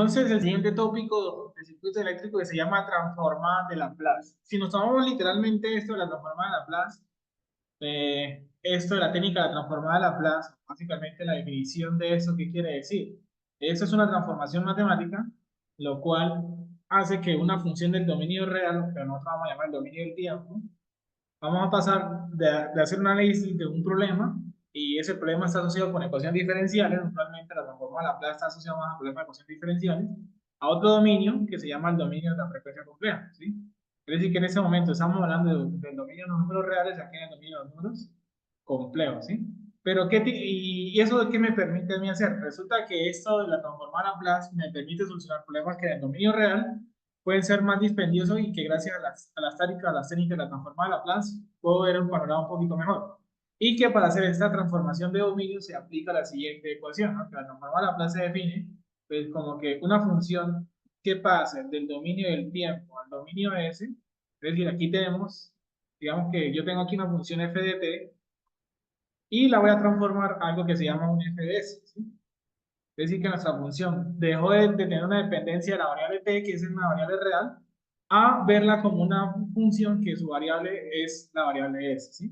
Entonces, el siguiente tópico de circuito eléctrico que se llama transformada de Laplace. Si nos tomamos literalmente esto de la transformada de Laplace, esto de la técnica de la transformada de Laplace, básicamente la definición de eso, ¿qué quiere decir? Eso es una transformación matemática, lo cual hace que una función del dominio real, que nosotros vamos a llamar el dominio del tiempo, vamos a pasar de hacer un análisis de un problema y ese problema está asociado con ecuaciones diferenciales, normalmente la transformada de Laplace está asociada más a problemas de ecuaciones diferenciales, a otro dominio que se llama el dominio de la frecuencia compleja, ¿sí? Es decir, que en ese momento estamos hablando del dominio de los números reales, aquí en el dominio de los números complejos, ¿sí? Pero, ¿y eso de qué me permite a mí hacer? Resulta que esto de la transformada Laplace me permite solucionar problemas que en el dominio real pueden ser más dispendiosos y que gracias a las técnicas de la transformada de Laplace puedo ver un panorama un poquito mejor. Y que para hacer esta transformación de dominio se aplica la siguiente ecuación, ¿no? Que la transformada de Laplace se define pues, como que una función que pase del dominio del tiempo al dominio S, es decir, aquí tenemos, digamos que yo tengo aquí una función f de t y la voy a transformar a algo que se llama un f de s, ¿sí? Es decir, que nuestra función dejó de tener una dependencia de la variable t, que es una variable real, a verla como una función que su variable es la variable s, ¿sí?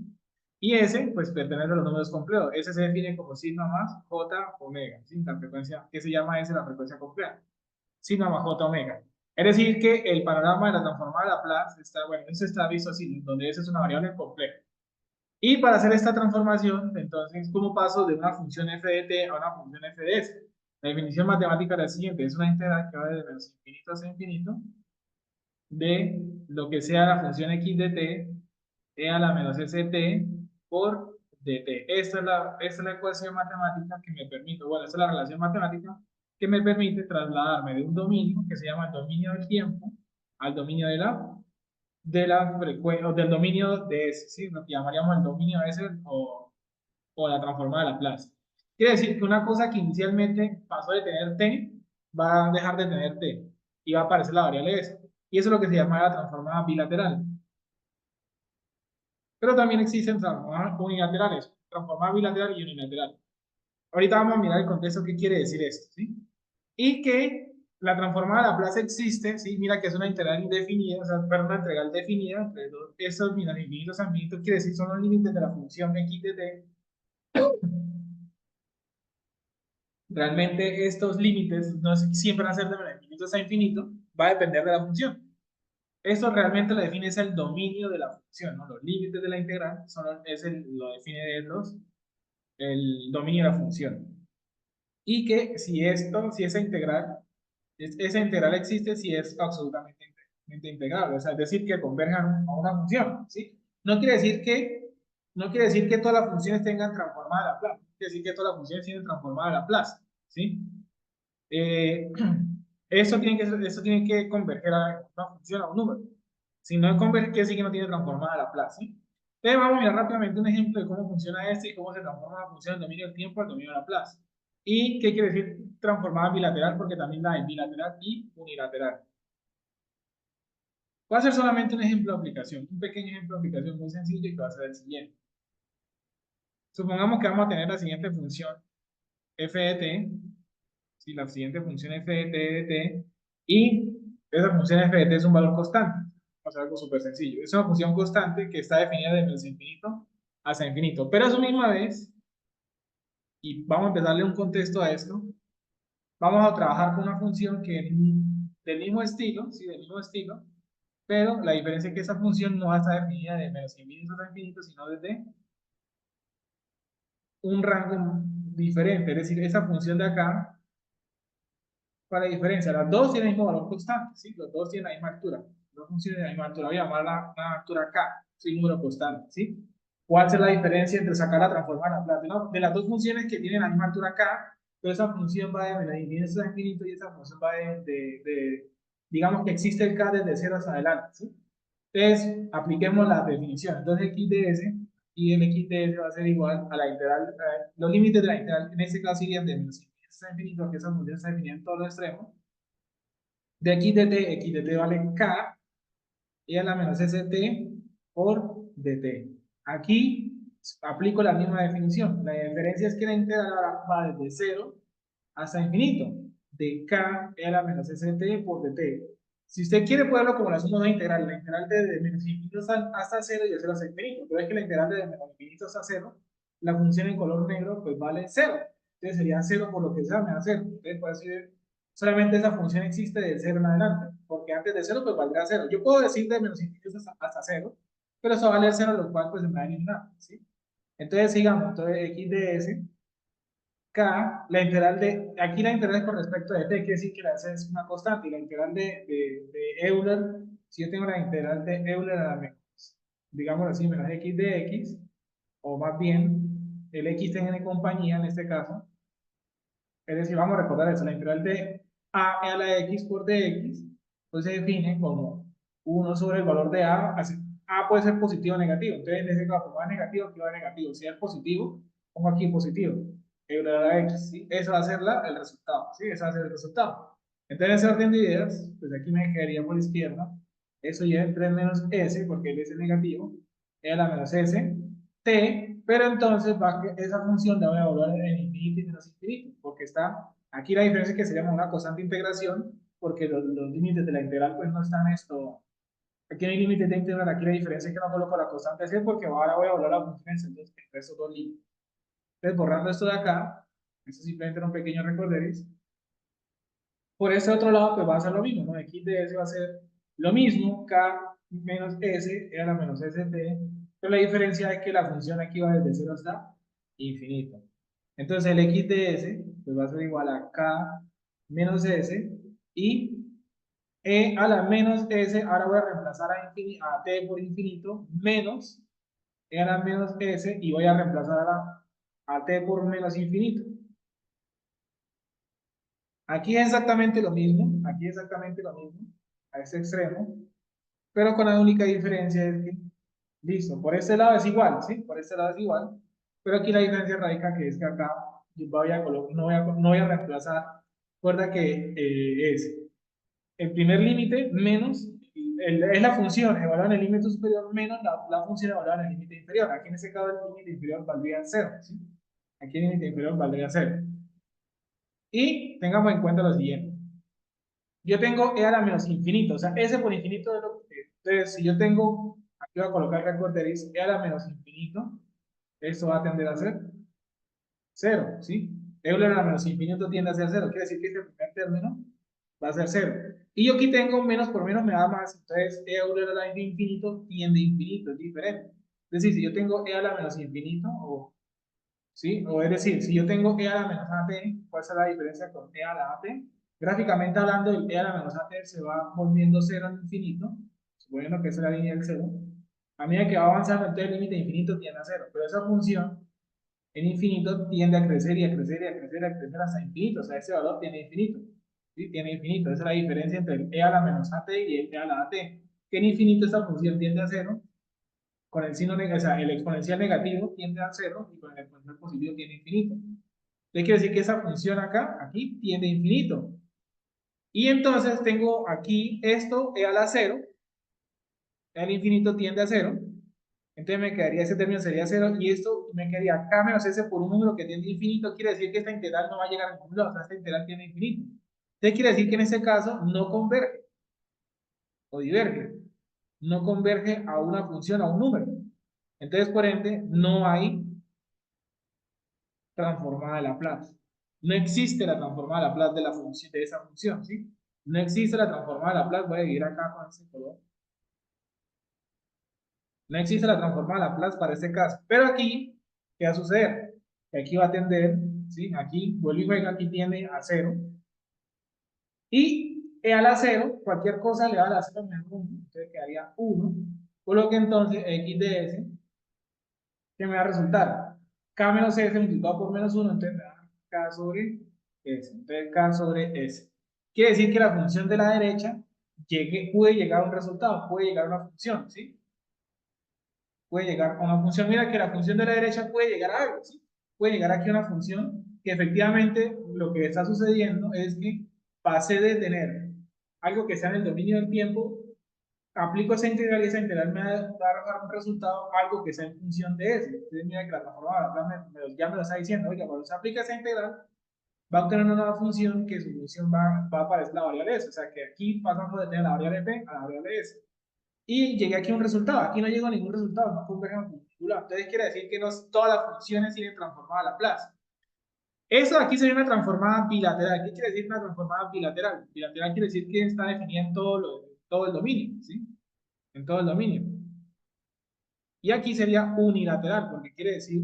Y s, pues pertenece a los números complejos. S se define como sigma más j omega, ¿sí? La frecuencia, que se llama s la frecuencia compleja. Sigma más j omega. Es decir, que el panorama de la transformada de Laplace está, bueno, eso está visto así, donde s es una variable compleja. Y para hacer esta transformación, entonces, ¿cómo paso de una función f de t a una función f de s? La definición matemática es la siguiente, es una integral que va de menos infinito hasta infinito de lo que sea la función x de t e a la menos st por dt. Esta es la ecuación matemática que me permite, bueno, esta es la relación matemática que me permite trasladarme de un dominio que se llama el dominio del tiempo al dominio de la frecuencia, o del dominio de S, ¿sí? Lo que llamaríamos el dominio de S o la transformada de Laplace. Quiere decir que una cosa que inicialmente pasó de tener t va a dejar de tener t y va a aparecer la variable S. Y eso es lo que se llama la transformada bilateral. Pero también existen transformadas unilaterales, transformada bilateral y unilateral. Ahorita vamos a mirar el contexto, qué quiere decir esto, ¿sí? Y que la transformada de Laplace existe, ¿sí? Mira que es una integral indefinida, o sea, perdón, una integral definida entre esos infinitos infinitos, quiere decir son los límites de la función x de t. Realmente estos límites no siempre van a ser de menos infinito a infinito, va a depender de la función. Esto realmente lo define es el dominio de la función, ¿no? Los límites de la integral lo define el dominio de la función. Y que si esa integral existe, si es absolutamente integrable, o sea, es decir, que converjan a una función, ¿sí? No quiere decir que, no quiere decir que todas las funciones tengan transformada a Laplace, quiere decir que todas las funciones tienen transformada a Laplace, ¿sí? Eh, eso tiene que converger a una función, a un número. Si no converge, quiere decir que no tiene transformada a Laplace, ¿sí? Entonces vamos a mirar rápidamente un ejemplo de cómo funciona esto y cómo se transforma la función del dominio del tiempo al dominio de Laplace. ¿Y qué quiere decir transformada bilateral? Porque también la hay bilateral y unilateral. Voy a hacer solamente un ejemplo de aplicación, un pequeño ejemplo de aplicación muy sencillo y que va a ser el siguiente. Supongamos que vamos a tener la siguiente función f de t, ¿sí? La siguiente función f de t, y esa función f de t es un valor constante. Vamos a hacer algo súper sencillo. Es una función constante que está definida de menos infinito hasta infinito. Pero a su misma vez, y vamos a empezarle un contexto a esto, vamos a trabajar con una función que es del mismo estilo, ¿sí? Del mismo estilo, pero la diferencia es que esa función no está definida de menos infinito hasta infinito, sino desde un rango diferente. Es decir, esa función de acá, ¿cuál es la diferencia? Las dos tienen el mismo valor constante, ¿sí? Los dos tienen la misma altura. Dos funciones de la misma altura. Voy a llamarla una altura k, ¿sí? Un número constante, ¿sí? ¿Cuál es la diferencia entre sacarla, transformarla en plata? ¿No? De las dos funciones que tienen la misma altura k, pero esa función va de menos infinito a infinito y esa función va digamos que existe el k desde 0 hasta adelante, ¿sí? Entonces, apliquemos la definición. Entonces, x de s y el x de s va a ser igual a la integral, los límites de la integral, en este caso serían de menos infinito a infinito, porque esa función está definida en todos los extremos, de x de t vale k, y a la menos st por dt. Aquí aplico la misma definición. La diferencia es que la integral va desde 0 hasta infinito. de k e a la menos st por dt. Si usted quiere ponerlo como la suma de integral, la integral de menos infinito hasta 0 y de 0 hasta infinito, pero es que la integral de menos infinito hasta 0, la función en color negro pues vale 0. Entonces sería 0 por lo que sea, me da 0. Entonces por así decir, solamente esa función existe de 0 en adelante, porque antes de 0 pues valdrá 0. Yo puedo decir de menos infinito hasta 0, pero eso va a valer 0, lo cual pues se me va a eliminar, ¿sí? Entonces sigamos, entonces x de s, k, la integral de, aquí la integral es con respecto de t, quiere decir que la s es una constante, y la integral de Euler, si yo tengo la integral de Euler a la menos, digamos así, menos x de x, o más bien, el x tiene compañía en este caso, es decir, vamos a recordar eso, la integral de a a la x por dx, pues se define como 1 sobre el valor de a, así, a puede ser positivo o negativo, entonces en ese caso, va negativo, aquí va negativo, si es positivo, pongo aquí positivo, a la x, ¿sí? Eso va a ser el resultado, ¿sí? Eso va a ser el resultado. Entonces, en ese orden de ideas, pues aquí me quedaría por la izquierda, eso ya es 3 menos s, porque el s es negativo, e a la menos s, t, pero entonces esa función la voy a evaluar en infinito y menos infinito, porque está, aquí la diferencia es que se llama una constante integración, porque los límites de la integral pues no están esto, aquí no hay límites de integral, aquí la diferencia es que no coloco la constante c porque ahora voy a evaluar la función entre esos dos límites. Entonces borrando esto de acá, esto simplemente era un pequeño recorderis, por este otro lado pues va a ser lo mismo, ¿no? X de s va a ser lo mismo, k menos s, e a la menos st, pero la diferencia es que la función aquí va desde 0 hasta infinito. Entonces el x de s pues va a ser igual a k menos s y e a la menos s, ahora voy a reemplazar a t por infinito, menos e a la menos s y voy a reemplazar a t por menos infinito. Aquí es exactamente lo mismo, aquí es exactamente lo mismo, a este extremo, pero con la única diferencia es que, listo, por este lado es igual, ¿sí? Por este lado es igual, pero aquí la diferencia radica que es que acá yo no voy a reemplazar, recuerda que es el primer límite menos, es la función evaluada en el límite superior menos la función evaluada en el límite inferior. Aquí en este caso el límite inferior valdría 0, ¿sí? Aquí el límite inferior valdría 0. Y tengamos en cuenta lo siguiente. Yo tengo e a la menos infinito, o sea, s por infinito es lo que... Entonces, si yo tengo, aquí voy a colocar recorderis, e a la menos infinito, eso va a tender a ser 0, ¿sí? Euler a la menos infinito tiende a ser 0, quiere decir que este primer término va a ser 0. Y yo aquí tengo menos por menos me da más, entonces Euler a la infinito tiende a infinito, es diferente. Es decir, si yo tengo e a la menos infinito, ¿sí? O es decir, si yo tengo e a la menos at, ¿cuál será la diferencia con e a la at? Gráficamente hablando, el e a la menos at se va volviendo 0 en infinito, suponiendo que esa es la línea del 0. A medida que va avanzando, entonces el límite de infinito tiende a 0, pero esa función en infinito tiende a crecer y a crecer y a crecer y a crecer hasta infinito, o sea, ese valor tiene infinito, ¿sí? Tiene infinito, esa es la diferencia entre el e a la menos at y el e a la at, que en infinito esta función tiende a 0, con el signo negativo, o sea, el exponencial negativo tiende a 0 y con el exponencial positivo tiende a infinito. Entonces quiere decir que esa función acá, aquí, tiende a infinito. Y entonces tengo aquí esto e a la 0, el infinito tiende a 0, entonces me quedaría, ese término sería 0 y esto me quedaría k menos s por un número que tiende a infinito, quiere decir que esta integral no va a llegar a ningún lado, o sea, esta integral tiende a infinito. Entonces quiere decir que en este caso no converge o diverge, no converge a una función, a un número. Entonces, por ende, no hay transformada de Laplace. No existe la transformada de Laplace de la función, de esa función, ¿sí? No existe la transformada de Laplace, voy a ir acá con ese color. No existe la transformada de Laplace para este caso. Pero aquí, ¿qué va a suceder? Que aquí va a tender, ¿sí? Aquí, vuelvo y juego, aquí tiende a 0. Y e a la 0, cualquier cosa le da a la 0 menos 1, entonces quedaría 1. Por lo que entonces x de s, ¿qué me va a resultar? K menos s multiplicado por menos 1, entonces me da K sobre S. Entonces K sobre S. Quiere decir que la función de la derecha puede llegar a un resultado, puede llegar a una función, ¿sí? Puede llegar a una función. Mira que la función de la derecha puede llegar a algo, ¿sí? Puede llegar aquí a una función que efectivamente lo que está sucediendo es que pasé de tener algo que sea en el dominio del tiempo, aplico esa integral y esa integral me va a arrojar un resultado, algo que sea en función de ese. Entonces, mira que la transformada ya me lo está diciendo, oiga, cuando se aplica esa integral, va a obtener una nueva función que su función va a aparecer la variable S. O sea que aquí pasamos de tener la variable P a la variable S. Y llegué aquí a un resultado. Aquí no llegó a ningún resultado, no convergen con ningún. Entonces quiere decir que no todas las funciones tienen transformada a Laplace. Eso aquí sería una transformada bilateral. ¿Qué quiere decir una transformada bilateral? Bilateral quiere decir que está definida en todo el dominio, ¿sí? En todo el dominio. Y aquí sería unilateral, porque quiere decir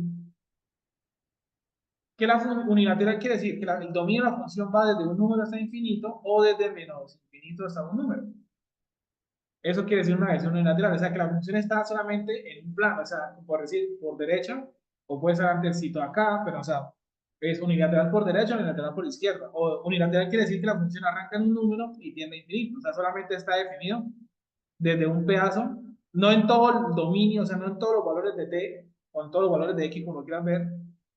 que la unilateral quiere decir que el dominio de la función va desde un número hasta infinito o desde menos infinito hasta un número. Eso quiere decir una versión unilateral, o sea que la función está solamente en un plano, o sea, por decir, por derecha, o puede ser antecito acá, pero o sea, es unilateral por derecha o unilateral por izquierda. O unilateral quiere decir que la función arranca en un número y tiende a infinito, o sea, solamente está definido desde un pedazo, no en todo el dominio, o sea, no en todos los valores de t, o en todos los valores de x, como quieran ver.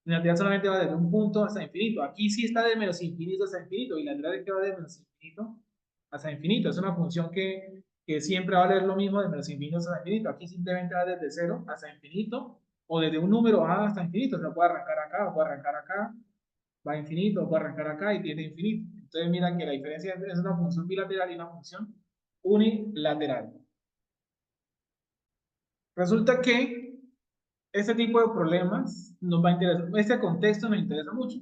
Unilateral solamente va desde un punto hasta infinito. Aquí sí está de menos infinito hasta infinito, y lateral es que va de menos infinito hasta infinito. Es una función que siempre va a valer lo mismo de menos infinito hasta infinito. Aquí simplemente va desde 0 hasta infinito, o desde un número A hasta infinito. O sea, puede arrancar acá, o puede arrancar acá, va a infinito, o puede arrancar acá y tiene infinito. Entonces, mira que la diferencia es una función bilateral y una función unilateral. Resulta que este tipo de problemas nos va a interesar, este contexto nos interesa mucho,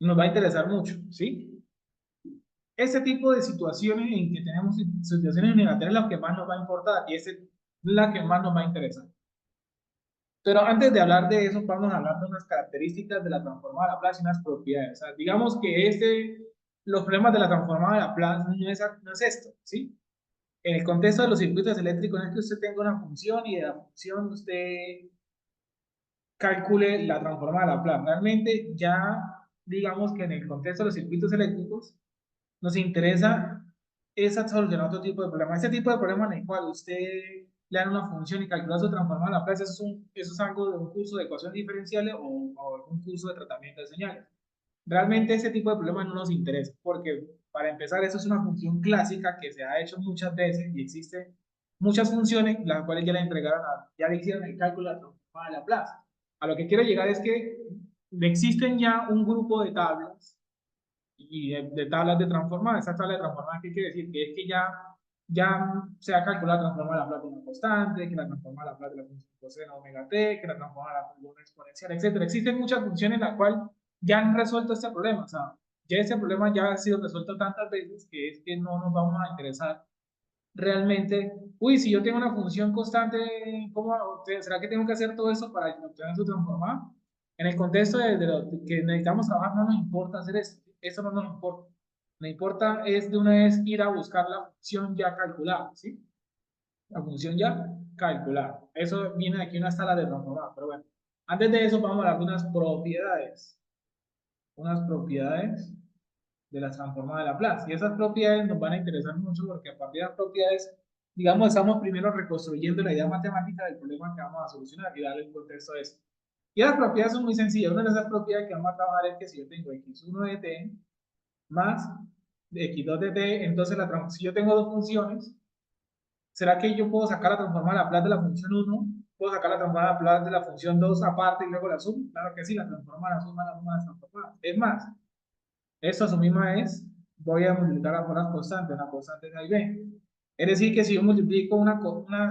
nos va a interesar mucho, ¿sí? Este tipo de situaciones en que tenemos situaciones unilaterales es lo que más nos va a importar y es la que más nos va a interesar. Pero antes de hablar de eso, vamos a hablar de unas características de la transformada de Laplace y unas propiedades. O sea, digamos que los problemas de la transformada de Laplace no es esto, ¿sí? En el contexto de los circuitos eléctricos no es que usted tenga una función y de la función usted calcule la transformada de Laplace. Realmente ya, digamos que en el contexto de los circuitos eléctricos, nos interesa es solucionar otro tipo de problema. Este tipo de problema en el cual usted le da una función y calcula su transformada de Laplace, eso es algo de un curso de ecuaciones diferenciales o un curso de tratamiento de señales. Realmente ese tipo de problemas no nos interesa, porque para empezar, eso es una función clásica que se ha hecho muchas veces y existe muchas funciones, las cuales ya le entregaron, ya le hicieron el cálculo de la transformada de Laplace. A lo que quiero llegar es que existen ya un grupo de tablas y de tablas de transformada. Esa tabla de transformada, ¿qué quiere decir? Que es que ya se ha calculado la transformada de la plata de una constante, que la transformada de la plata de la función coseno omega t, que la transformada de la exponencial, etc. Existen muchas funciones en las cuales ya han resuelto este problema. O sea, ya ese problema ya ha sido resuelto tantas veces que es que no nos vamos a interesar realmente. Uy, si yo tengo una función constante, ¿cómo, será que tengo que hacer todo eso para obtener su transformada? En el contexto de lo que necesitamos trabajar, no nos importa hacer esto. Eso no nos importa. Nos importa es de una vez ir a buscar la función ya calculada, ¿sí? La función ya calculada. Eso viene de aquí una sala de transformada, pero bueno. Antes de eso, vamos a hablar de unas propiedades. Unas propiedades de la transformada de Laplace. Y esas propiedades nos van a interesar mucho porque a partir de las propiedades, digamos, estamos primero reconstruyendo la idea matemática del problema que vamos a solucionar y darle un contexto a eso. Y las propiedades son muy sencillas. Una de esas propiedades que vamos a trabajar es que si yo tengo x1 de t más x2 de t, entonces si yo tengo dos funciones, ¿será que yo puedo sacar la transformada de Laplace de la función 1? ¿Puedo sacar la transformada de Laplace de la función 2 aparte y luego la sumo? Claro que sí, la transformada, la suma de transformadas. Es más, esto su misma es, voy a multiplicar por una constante de A y B. Es decir, que si yo multiplico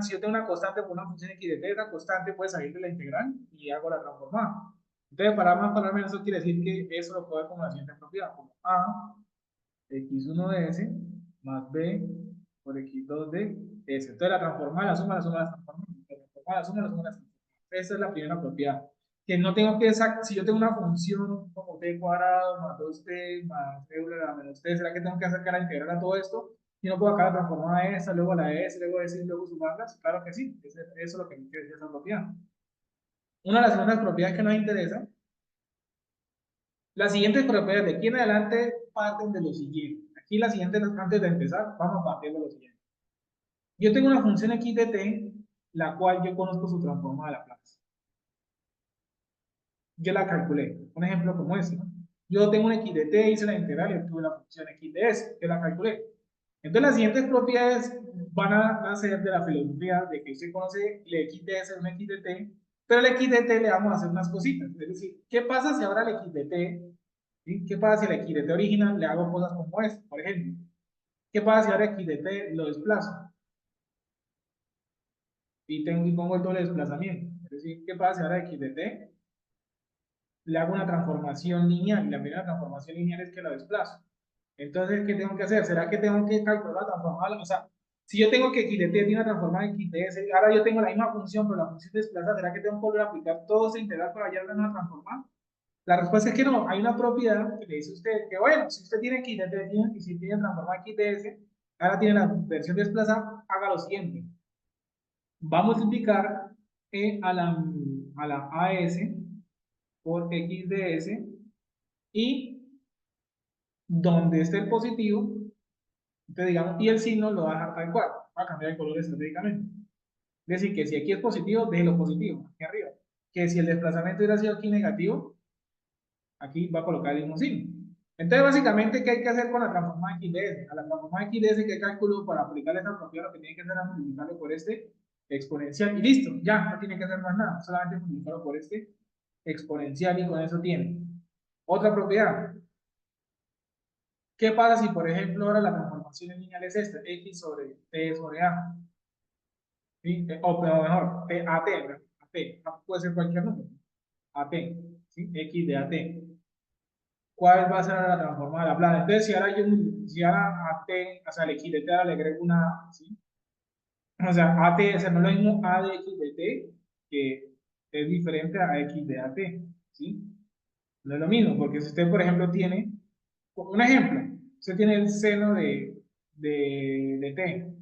si yo tengo una constante por una función x de t, esa constante puede salir de la integral y hago la transformada. Entonces, para más, para menos, eso quiere decir que eso lo puedo ver como la siguiente propiedad, como A, x1 de s, más B por x2 de s. Entonces, la transformada, la suma, la transformada, la transformada, la suma, la suma, la transformada. Esa es la primera propiedad que no tengo que sacar, si yo tengo una función como t cuadrado más 2t más e menos t, ¿será que tengo que sacar la integral a todo esto? Y no puedo acá la transformada de esa, luego la s, luego s y luego sumarlas. Claro que sí, eso es lo que me quiere decir esa propiedad. Una de las segundas propiedades que nos interesa, las siguientes propiedades de aquí en adelante parten de lo siguiente. Aquí las siguientes, antes de empezar, vamos a partir de lo siguiente. Yo tengo una función x de t, la cual yo conozco su transformada de Laplace. Yo la calculé. Un ejemplo como este, ¿no? Yo tengo un x de t, hice la integral y obtuve la función x de s, que la calculé. Entonces las siguientes propiedades van a nacer de la filosofía de que usted conoce el x de s, un x de t, pero el x de t le vamos a hacer unas cositas. Es decir, ¿qué pasa si ahora el x de t ¿sí? ¿Qué pasa si la X de T original le hago cosas como esta, por ejemplo? ¿Qué pasa si ahora X de T lo desplazo? Y pongo el doble desplazamiento. Es decir, ¿qué pasa si ahora X de T le hago una transformación lineal? Y la primera transformación lineal es que lo desplazo. Entonces, ¿qué tengo que hacer? ¿Será que tengo que calcular la transformada? O sea, si yo tengo que X de T tiene una transformada en X de S, ahora yo tengo la misma función, pero la función desplazada, ¿será que tengo que volver a aplicar todo ese integral para hallar una transformada? La respuesta es que no. Hay una propiedad que le dice a usted que, bueno, si usted tiene X de T y si tiene transformada X de S, ahora tiene la versión desplazada, haga lo siguiente. Va a multiplicar a la AS por X de S y donde esté el positivo, entonces digamos, y el signo lo va a dejar tal cual, va a cambiar el color estratégicamente. Es decir, que si aquí es positivo, déjelo positivo, aquí arriba. Que si el desplazamiento hubiera sido aquí negativo, aquí va a colocar el mismo signo. Entonces, básicamente, ¿qué hay que hacer con la transformada X de S? A la transformada X de S, ¿qué cálculo para aplicar esa propiedad? Lo que tiene que hacer es multiplicarlo por este exponencial y listo, ya, no tiene que hacer más nada, solamente multiplicarlo por este exponencial y con eso tiene. Otra propiedad, ¿qué pasa si, por ejemplo, ahora la transformación lineal es esta? X sobre T sobre A. ¿Sí? O pero mejor, AT puede ser cualquier número. AT, ¿sí? X de AT. ¿Cuál va a ser la transformada de la plana? Entonces, si ahora AT, o sea, el X de T ahora le agrego una A, ¿sí? O sea, AT, o sea, no es lo mismo A de X de T, que es diferente a X de AT, ¿sí? No es lo mismo, porque si usted, por ejemplo, tiene, un ejemplo, usted tiene el seno de T.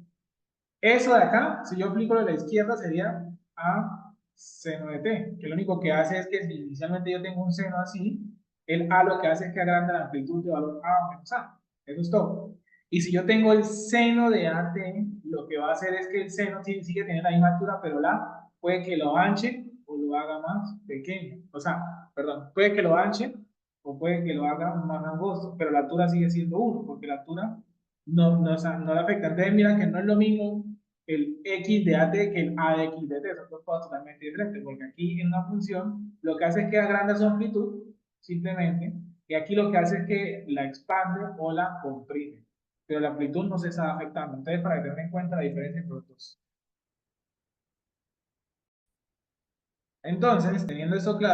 Eso de acá, si yo aplico lo de la izquierda, sería A seno de T, que lo único que hace es que si inicialmente yo tengo un seno así, el A lo que hace es que agranda la amplitud de valor A menos A. Eso es todo. Y si yo tengo el seno de AT, lo que va a hacer es que el seno sigue teniendo la misma altura, pero la puede que lo anche o lo haga más pequeño. O sea, perdón, puede que lo anche o puede que lo haga más angosto, pero la altura sigue siendo 1, porque la altura no, o sea, no le afecta. Entonces, mira que no es lo mismo el X de AT que el A de X de T, son dos cosas totalmente diferentes, porque aquí en una función lo que hace es que agranda su amplitud, simplemente, y aquí lo que hace es que la expande o la comprime, pero la amplitud no se está afectando. Entonces, para tener en cuenta la diferencia entre los dos. Entonces, teniendo esto bien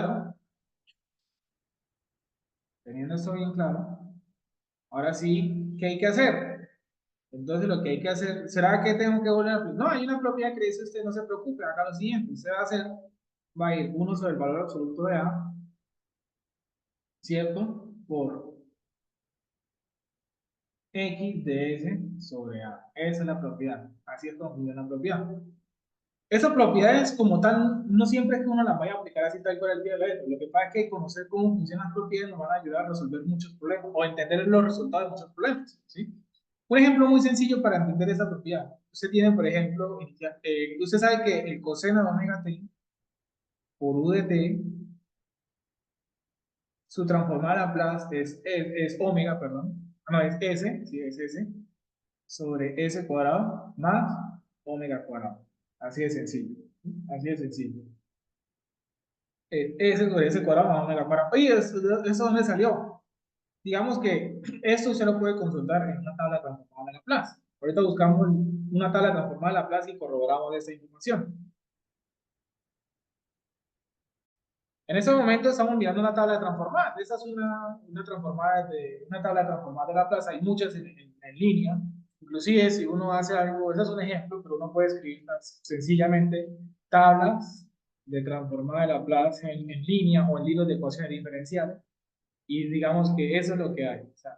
claro, ahora sí, ¿qué hay que hacer? Entonces, lo que hay que hacer, ¿será que tengo que volver a aplicar? No, hay una propiedad que dice usted, no se preocupe, haga lo siguiente, usted va a ir 1 sobre el valor absoluto de A, ¿cierto? Por X de S sobre A. Esa es la propiedad. Así es como funciona la propiedad. Esas propiedades como tal, no siempre es que uno las vaya a aplicar así tal cual el día de hoy. Lo que pasa es que conocer cómo funcionan las propiedades nos van a ayudar a resolver muchos problemas o entender los resultados de muchos problemas, ¿sí? Un ejemplo muy sencillo para entender esa propiedad. Usted tiene, por ejemplo, usted sabe que el coseno de omega t por u de t, su transformada Laplace es omega, perdón, no, es s, sí, es s, sobre s cuadrado más omega cuadrado. Así de sencillo. Así de sencillo. S sobre s cuadrado más omega cuadrado. Oye, ¿eso dónde salió? Digamos que esto se lo puede consultar en una tabla transformada de Laplace. Ahorita buscamos una tabla transformada de Laplace y corroboramos esta información. En ese momento estamos mirando una tabla de transformadas. Esa es una tabla de transformadas de Laplace. Hay muchas en línea. Inclusive si uno hace algo, ese es un ejemplo, pero uno puede escribir sencillamente tablas de transformada de Laplace en línea o en libros de ecuaciones diferenciales. Y digamos que eso es lo que hay. O sea,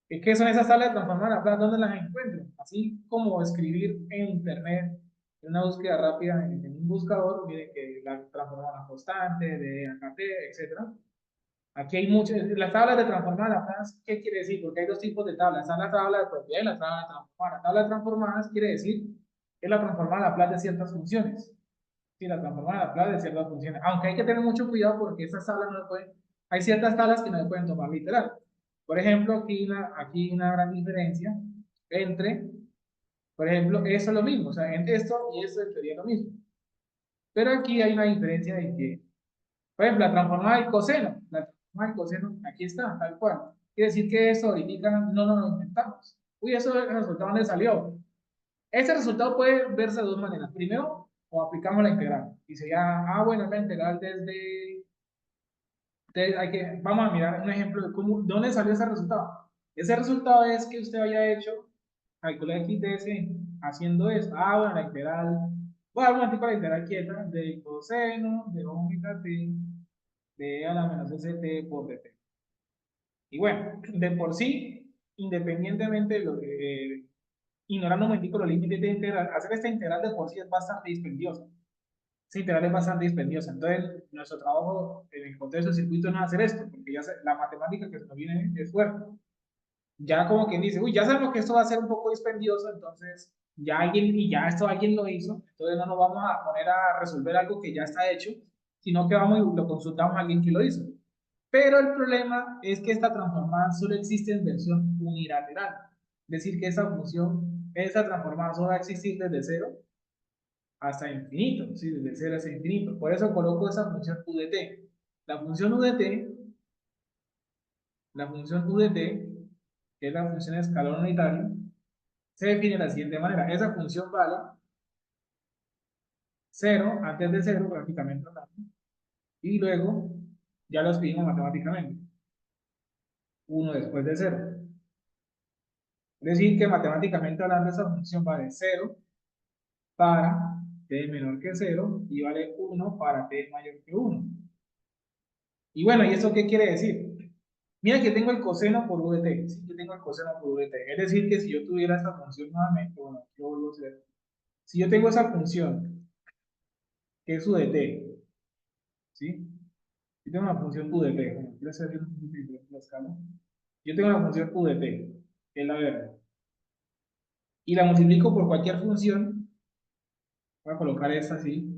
¿qué son esas tablas de transformada de Laplace? ¿Dónde las encuentro? Así como escribir en internet una búsqueda rápida en un buscador, mire que la transformada constante, de AKT, etcétera. Aquí hay muchas, las tablas de transformada Laplace, ¿qué quiere decir? Porque hay dos tipos de tablas, está la tabla de propiedad y la tabla de transformada. La tabla de transformadas quiere decir que es la transformada Laplace de ciertas funciones. Sí, la transformada Laplace de ciertas funciones. Aunque hay que tener mucho cuidado porque estas tablas no se pueden, hay ciertas tablas que no se pueden tomar literal. Por ejemplo, aquí una gran diferencia entre, por ejemplo, eso es lo mismo, o sea, entre esto y esto sería lo mismo. Pero aquí hay una diferencia de que, por ejemplo, la transformada del coseno. el coseno, aquí está, tal cual. Quiere decir que esto ahorita no nos lo inventamos. Uy, eso el resultado dónde salió. Ese resultado puede verse de dos maneras. Primero, o aplicamos la integral. Y sería, bueno, la integral desde. Entonces, vamos a mirar un ejemplo de de dónde salió ese resultado. Ese resultado es que usted haya hecho, calcula x de s haciendo eso. Bueno, la integral. Voy a dar un momentico la integral quieta de coseno de omega t de a la menos st por dt. Y bueno, de por sí, independientemente de lo que, ignorando un momentico los límites de integral, hacer esta integral de por sí es bastante dispendiosa. Esta integral es bastante dispendiosa. Entonces, nuestro trabajo en el contexto del circuito no es hacer esto, porque la matemática que se nos viene es fuerte. Ya como quien dice, uy, ya sabemos que esto va a ser un poco dispendioso, entonces ya esto alguien lo hizo, entonces no nos vamos a poner a resolver algo que ya está hecho, sino que vamos y lo consultamos a alguien que lo hizo. Pero el problema es que esta transformada solo existe en versión unilateral. Es decir, que esa transformada solo va a existir desde cero hasta infinito, ¿sí? Desde cero hasta infinito. Por eso coloco esa función u de t. La función u de t, la función u de t, que es la función de escalón unitario, se define de la siguiente manera. Esa función vale cero antes de cero, prácticamente hablando, y luego ya lo escribimos matemáticamente. Uno después de cero. Es decir, que matemáticamente hablando, esa función vale cero para t menor que cero y vale 1 para t mayor que 1. Y bueno, ¿y eso qué quiere decir? Mira que tengo el coseno por u de t. Sí, que tengo el coseno por u de t. Es decir, que si yo tuviera esta función nuevamente, bueno, aquí lo vuelvo a hacer. Si yo tengo esa función, que es u de t, ¿sí? Yo tengo una función u de t. Bueno, quiero hacer la escala. Yo tengo una función u de t, que es la verde. Y la multiplico por cualquier función. Voy a colocar esta así.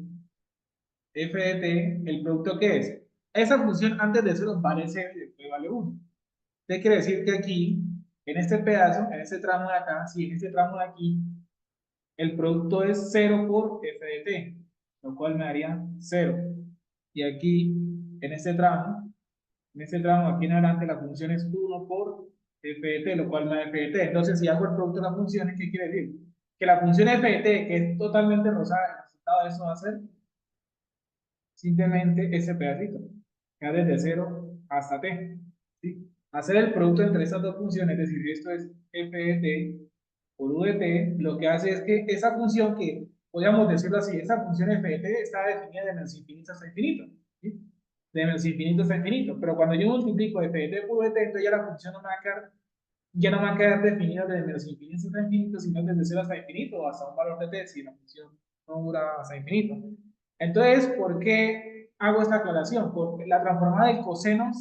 F de t, ¿el producto qué es? Esa función antes de cero vale 0 y después vale 1. ¿Qué quiere decir? Que aquí, en este pedazo, en este tramo de acá, sí, en este tramo de aquí, el producto es 0 por f de t, lo cual me daría 0. Y aquí, en este tramo aquí en adelante, la función es 1 por f de t, lo cual me da f de t. Entonces, si hago el producto de las funciones, ¿qué quiere decir? Que la función f de t, que es totalmente rosada, el resultado de eso va a ser simplemente ese pedacito, que va desde 0 hasta t. ¿Sí? Hacer el producto entre estas dos funciones, es decir, esto es f de t por u de t, lo que hace es que esa función que, podríamos decirlo así, esa función f de t está definida de menos infinito hasta infinito. ¿Sí? De menos infinito hasta infinito. Pero cuando yo multiplico f de t por u de t, entonces ya la función no me va a quedar, ya no me va a quedar definida desde menos infinito hasta infinito, sino desde 0 hasta infinito, o hasta un valor de t, si la función no dura hasta infinito. Entonces, ¿por qué hago esta aclaración? Porque la transformada del coseno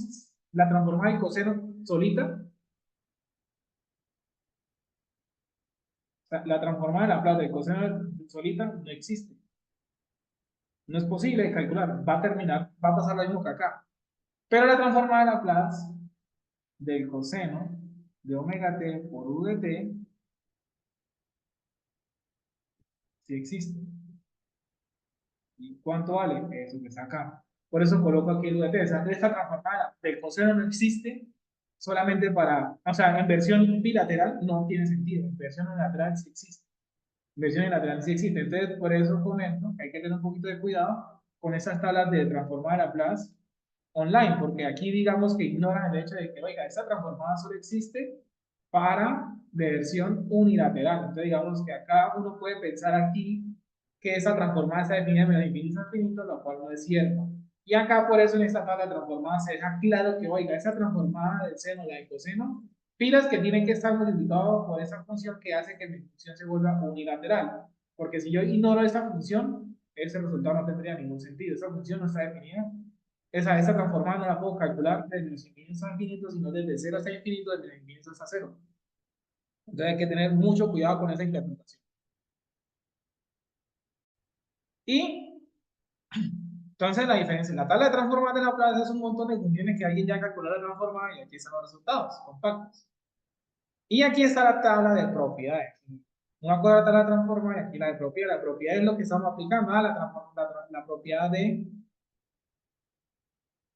solita, o sea, la transformada de la plata del coseno solita no existe. No es posible de calcular. Va a terminar, va a pasar lo mismo que acá. Pero la transformada de Laplace del coseno de omega t por u de t sí existe. ¿Y cuánto vale? Eso que está acá. Por eso coloco aquí el u de t. O sea, esta transformada del coseno no existe solamente o sea, en versión bilateral no tiene sentido. En versión unilateral sí existe. En versión unilateral sí existe. Entonces, por eso comento que hay que tener un poquito de cuidado con esas tablas de transformada de Laplace online, porque aquí digamos que ignoran el hecho de que, oiga, esta transformada solo existe para versión unilateral. Entonces, digamos que acá uno puede pensar aquí que esa transformada está definida en menos infinito a infinito, lo cual no es cierto. Y acá, por eso, en esta tabla de transformadas se deja claro que, oiga, esa transformada del seno, la de coseno, pilas que tienen que estar multiplicados por esa función que hace que mi función se vuelva unilateral. Porque si yo ignoro esa función, ese resultado no tendría ningún sentido. Esa función no está definida, esa transformada no la puedo calcular desde los infinitos a infinitos, sino desde 0 hasta infinito, desde los infinitos hasta 0. Entonces hay que tener mucho cuidado con esa interpretación. Y entonces la diferencia, la tabla de transformadas de Laplace es un montón de funciones que alguien ya calculó la transformada y aquí están los resultados compactos. Y aquí está la tabla de propiedades. Una cosa es la tabla de transformadas y aquí la de propiedades. La propiedad es lo que estamos aplicando, la propiedad de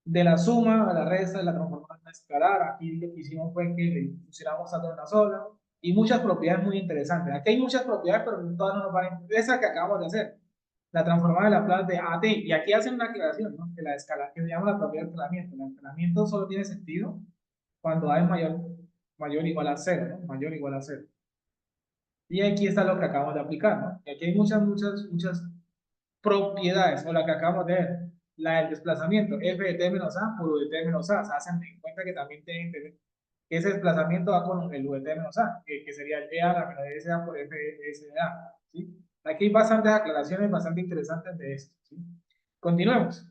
de la suma, de la resta, de la transformada escalar. Aquí lo que hicimos fue que le pusiéramos a una sola. Y muchas propiedades muy interesantes. Aquí hay muchas propiedades, pero todas no nos van a interesar. Esa que acabamos de hacer, la transformada de Laplace de AT. Y aquí hacen una aclaración, ¿no? Que la escala, que se llama la propiedad de escalamiento. El escalamiento solo tiene sentido cuando A es mayor o igual a cero, ¿no? Mayor o igual a cero. Y aquí está lo que acabamos de aplicar, ¿no? Y aquí hay muchas propiedades, o la que acabamos de ver, la del desplazamiento, f de t menos a por u de t menos a. O sea, hacen en cuenta que también tienen que ese desplazamiento va con el u de t menos a, que sería el e a la menos s a por f de s de a. ¿Sí? Aquí hay bastantes aclaraciones bastante interesantes de esto. ¿Sí? Continuemos.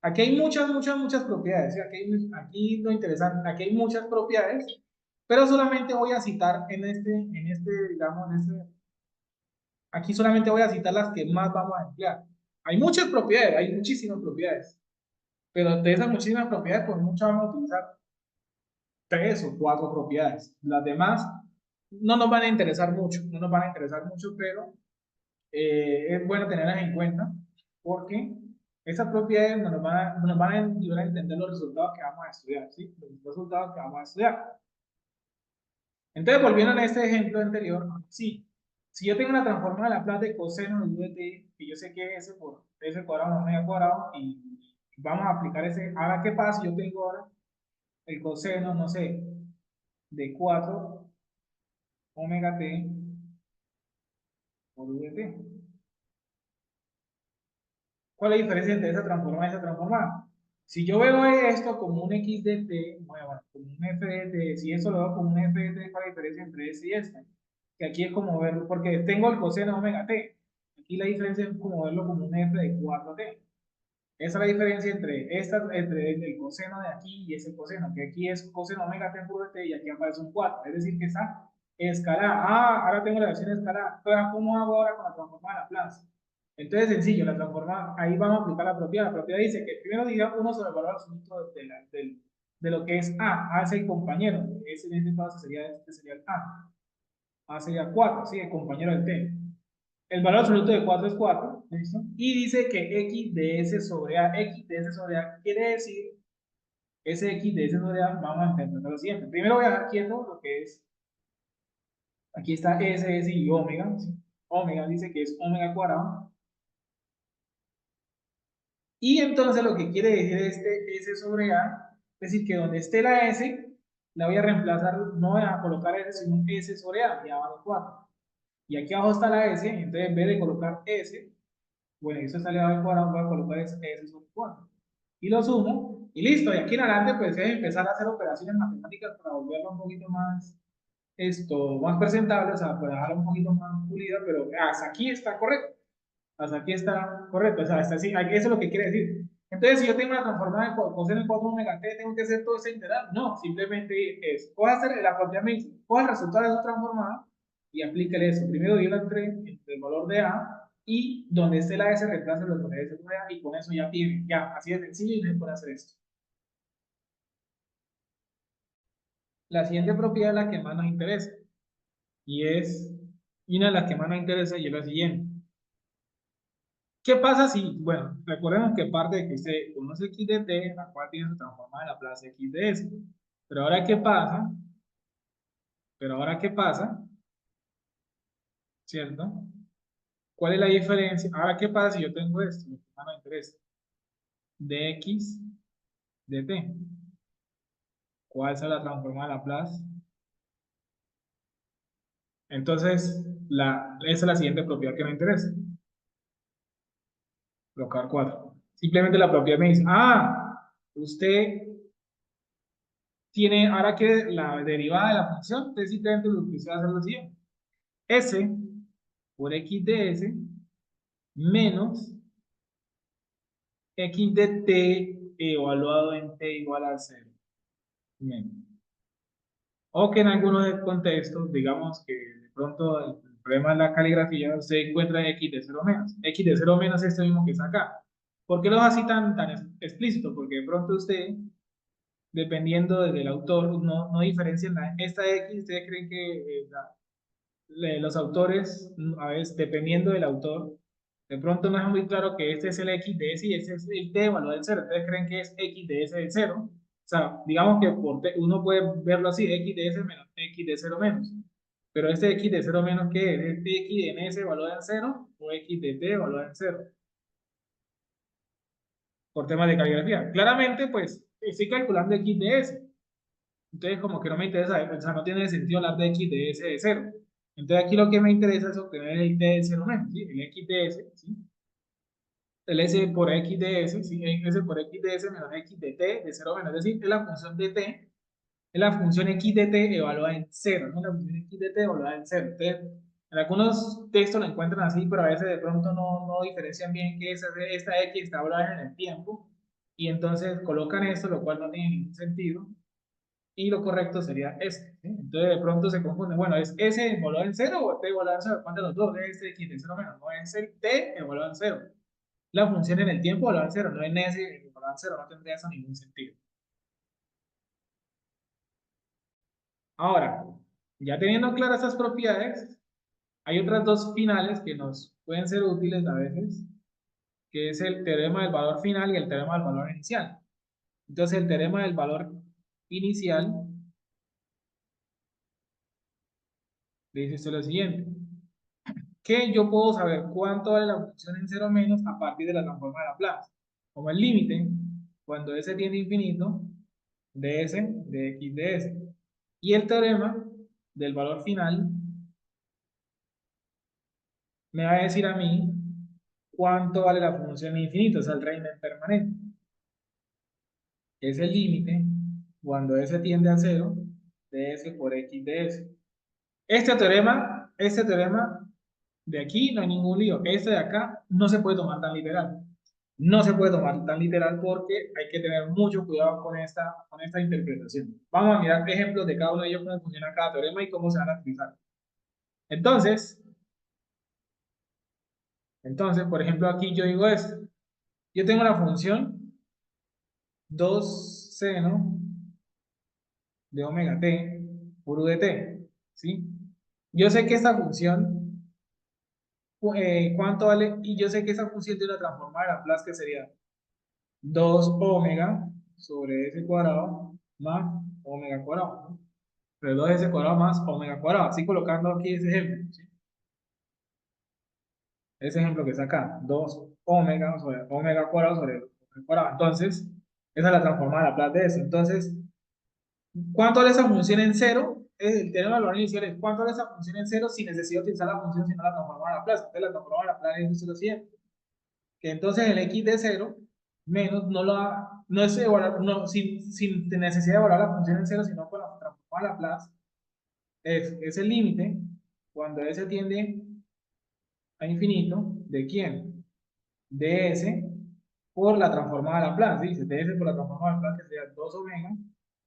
Aquí hay muchas propiedades. ¿Sí? Aquí lo interesante, aquí hay muchas propiedades, pero solamente voy a citar digamos, aquí solamente voy a citar las que más vamos a emplear. Hay muchas propiedades, hay muchísimas propiedades, pero de esas muchísimas propiedades, por mucho vamos a utilizar 3 o 4 propiedades. Las demás no nos van a interesar mucho, no nos van a interesar mucho, pero es bueno tenerlas en cuenta porque esas propiedades nos van a ayudar a entender los resultados que vamos a estudiar, ¿sí? Los resultados que vamos a estudiar. Entonces, volviendo a este ejemplo anterior, sí, si yo tengo una transformada de Laplace de coseno de u de t, que yo sé que es s por s cuadrado más omega cuadrado, y vamos a aplicar ese, ahora qué pasa si yo tengo ahora el coseno, no sé, de 4 omega t por u de t. ¿Cuál es la diferencia entre esa transformada y esa transformada? Si yo veo esto como un x de t, bueno, como un f de t, si eso lo veo como un f de t, ¿cuál es la diferencia entre este y este? Que aquí es como verlo, porque tengo el coseno de omega t. Aquí la diferencia es como verlo como un f de 4t. Esa es la diferencia entre el coseno de aquí y ese coseno, que aquí es coseno omega t por t y aquí aparece un 4. Es decir, que está escalada. Ah, ahora tengo la versión escalada. Entonces, ¿cómo hago ahora con la transformada de Laplace? Entonces, sencillo, la transformada, ahí vamos a aplicar la propiedad. La propiedad dice que primero diga uno sobre el valor absoluto de lo que es A. A es el compañero. Ese en este caso este sería el A. A sería 4, ¿sí? El compañero del T. El valor absoluto de 4 es 4, ¿listo? Y dice que x de s sobre a, x de s sobre a, quiere decir, ese x de s sobre a, vamos a interpretar lo siguiente. Primero voy a dejar quieto lo que es, aquí está s y omega, ¿sí? Omega dice que es omega cuadrado. Y entonces lo que quiere decir este s sobre a, es decir, que donde esté la s, la voy a reemplazar, no voy a colocar s, sino s sobre a, y abajo 4. Y aquí abajo está la s, entonces en vez de colocar s, bueno, eso sale al cuadrado, voy a colocar ese sobre 4. Y lo sumo, y listo. Y aquí en adelante, pues es empezar a hacer operaciones matemáticas para volverlo un poquito más presentable, o sea, para dejarlo un poquito más pulida, pero hasta aquí está correcto. Hasta aquí está correcto, o sea, hasta así, eso es lo que quiere decir. Entonces, si yo tengo una transformada de coseno en 4 omega t, ¿tengo que hacer todo ese integral? No, simplemente es, puedo hacer la propia misma, coja el resultado de esa transformada y aplíquele eso. Primero divida entre el valor de A y donde esté la S, reemplaza los valores de A y con eso ya tiene, ya, así de sencillo y no se puede hacer esto. La siguiente propiedad es la que más nos interesa y es, y una de las que más nos interesa y es la siguiente. ¿Qué pasa si, bueno, recordemos que parte de que usted conoce x de t, la cual tiene su transformada en Laplace x de s. Pero ahora, ¿qué pasa? Pero ahora, ¿qué pasa? ¿Cierto? ¿Cuál es la diferencia? Ahora, ¿qué pasa si yo tengo esto? Lo que más me interesa. Dx de t. ¿Cuál es la transformada de Laplace? Entonces, esa es la siguiente propiedad que me interesa. Colocar 4. Simplemente la propiedad me dice, usted tiene, ahora que la derivada de la función, usted simplemente lo que usted va a hacer es lo siguiente. S por x de s menos x de t evaluado en t igual a 0. Menos. O que en algunos contextos, digamos que de pronto el problema de la caligrafía se encuentra x de 0 menos. X de 0 menos es esto mismo que está acá. ¿Por qué lo hace así tan explícito? Porque de pronto usted, dependiendo del autor, no diferencian esta x. Ustedes creen que los autores, a veces, dependiendo del autor, De pronto no es muy claro que este es el x de s y este es el t evaluado en cero. Entonces creen que es x de s de cero. O sea, digamos que por t, uno puede verlo así, x de s menos x de cero menos. Pero este x de cero menos, ¿qué es? ¿Este x de s evaluado en cero o x de t evaluado en cero? Por temas de caligrafía. Claramente, pues, estoy calculando x de s. Entonces, como que no me interesa, o sea, no tiene sentido hablar de x de s de cero. Entonces, aquí lo que me interesa es obtener el t de cero menos, ¿sí? El x de s, ¿sí? El s por x de s, ¿sí? S por x de s menos x de t de cero menos. Es decir, es la función de t, es la función x de t evaluada en cero, ¿no? La función x de t evaluada en cero. Entonces, en algunos textos la encuentran así, pero a veces de pronto no diferencian bien que esta x está evaluada en el tiempo. Y entonces colocan esto, lo cual no tiene ningún sentido. Y lo correcto sería este, ¿sí? Entonces de pronto se confunde, bueno, ¿es S evaluado en cero o T evaluado en cero? ¿Cuál de los dos? Es X de cero menos, no es el T evaluado en cero. La función en el tiempo evaluada en cero, no en S evaluado en cero, no tendría eso ningún sentido. Ahora, ya teniendo claras estas propiedades, hay otras dos finales que nos pueden ser útiles a veces, que es el teorema del valor final y el teorema del valor inicial. Entonces el teorema del valor inicial dice esto lo siguiente: que yo puedo saber cuánto vale la función en cero menos a partir de la transforma de Laplace. Como el límite, cuando s tiende a infinito, de s de x de s. Y el teorema del valor final me va a decir a mí cuánto vale la función en infinito, o sea, el régimen permanente. Es el límite cuando s tiende a cero, de s por x de s. Este teorema de aquí no hay ningún lío. Este de acá no se puede tomar tan literal. No se puede tomar tan literal porque hay que tener mucho cuidado con esta interpretación. Vamos a mirar ejemplos de cada uno de ellos, cómo funciona cada teorema y cómo se van a utilizar. Entonces, por ejemplo, aquí yo digo esto. Yo tengo la función 2 seno de omega t por u de t, ¿sí? Yo sé que esta función, ¿cuánto vale? Y yo sé que esa función tiene una transformada de Laplace que sería 2 omega sobre s cuadrado más omega cuadrado, ¿no? Pero 2s cuadrado más omega cuadrado. Así colocando aquí ese ejemplo, ¿sí? Ese ejemplo que saca 2 omega sobre omega cuadrado sobre omega cuadrado. Entonces, esa es la transformada de Laplace de eso. Entonces, ¿cuánto vale esa función en cero? El teorema del valor inicial es cuánto vale esa función en cero sin necesidad de utilizar la función, sino la transformada de Laplace. Entonces, la transformada de Laplace es lo siguiente: que entonces el x de cero menos no es evaluar, no, sin necesidad de evaluar la función en cero, sino con la transformada de Laplace, es el límite cuando s tiende a infinito, ¿de quién? De s por la transformada de Laplace, dice, de s por la transformada de Laplace, que sería 2 omega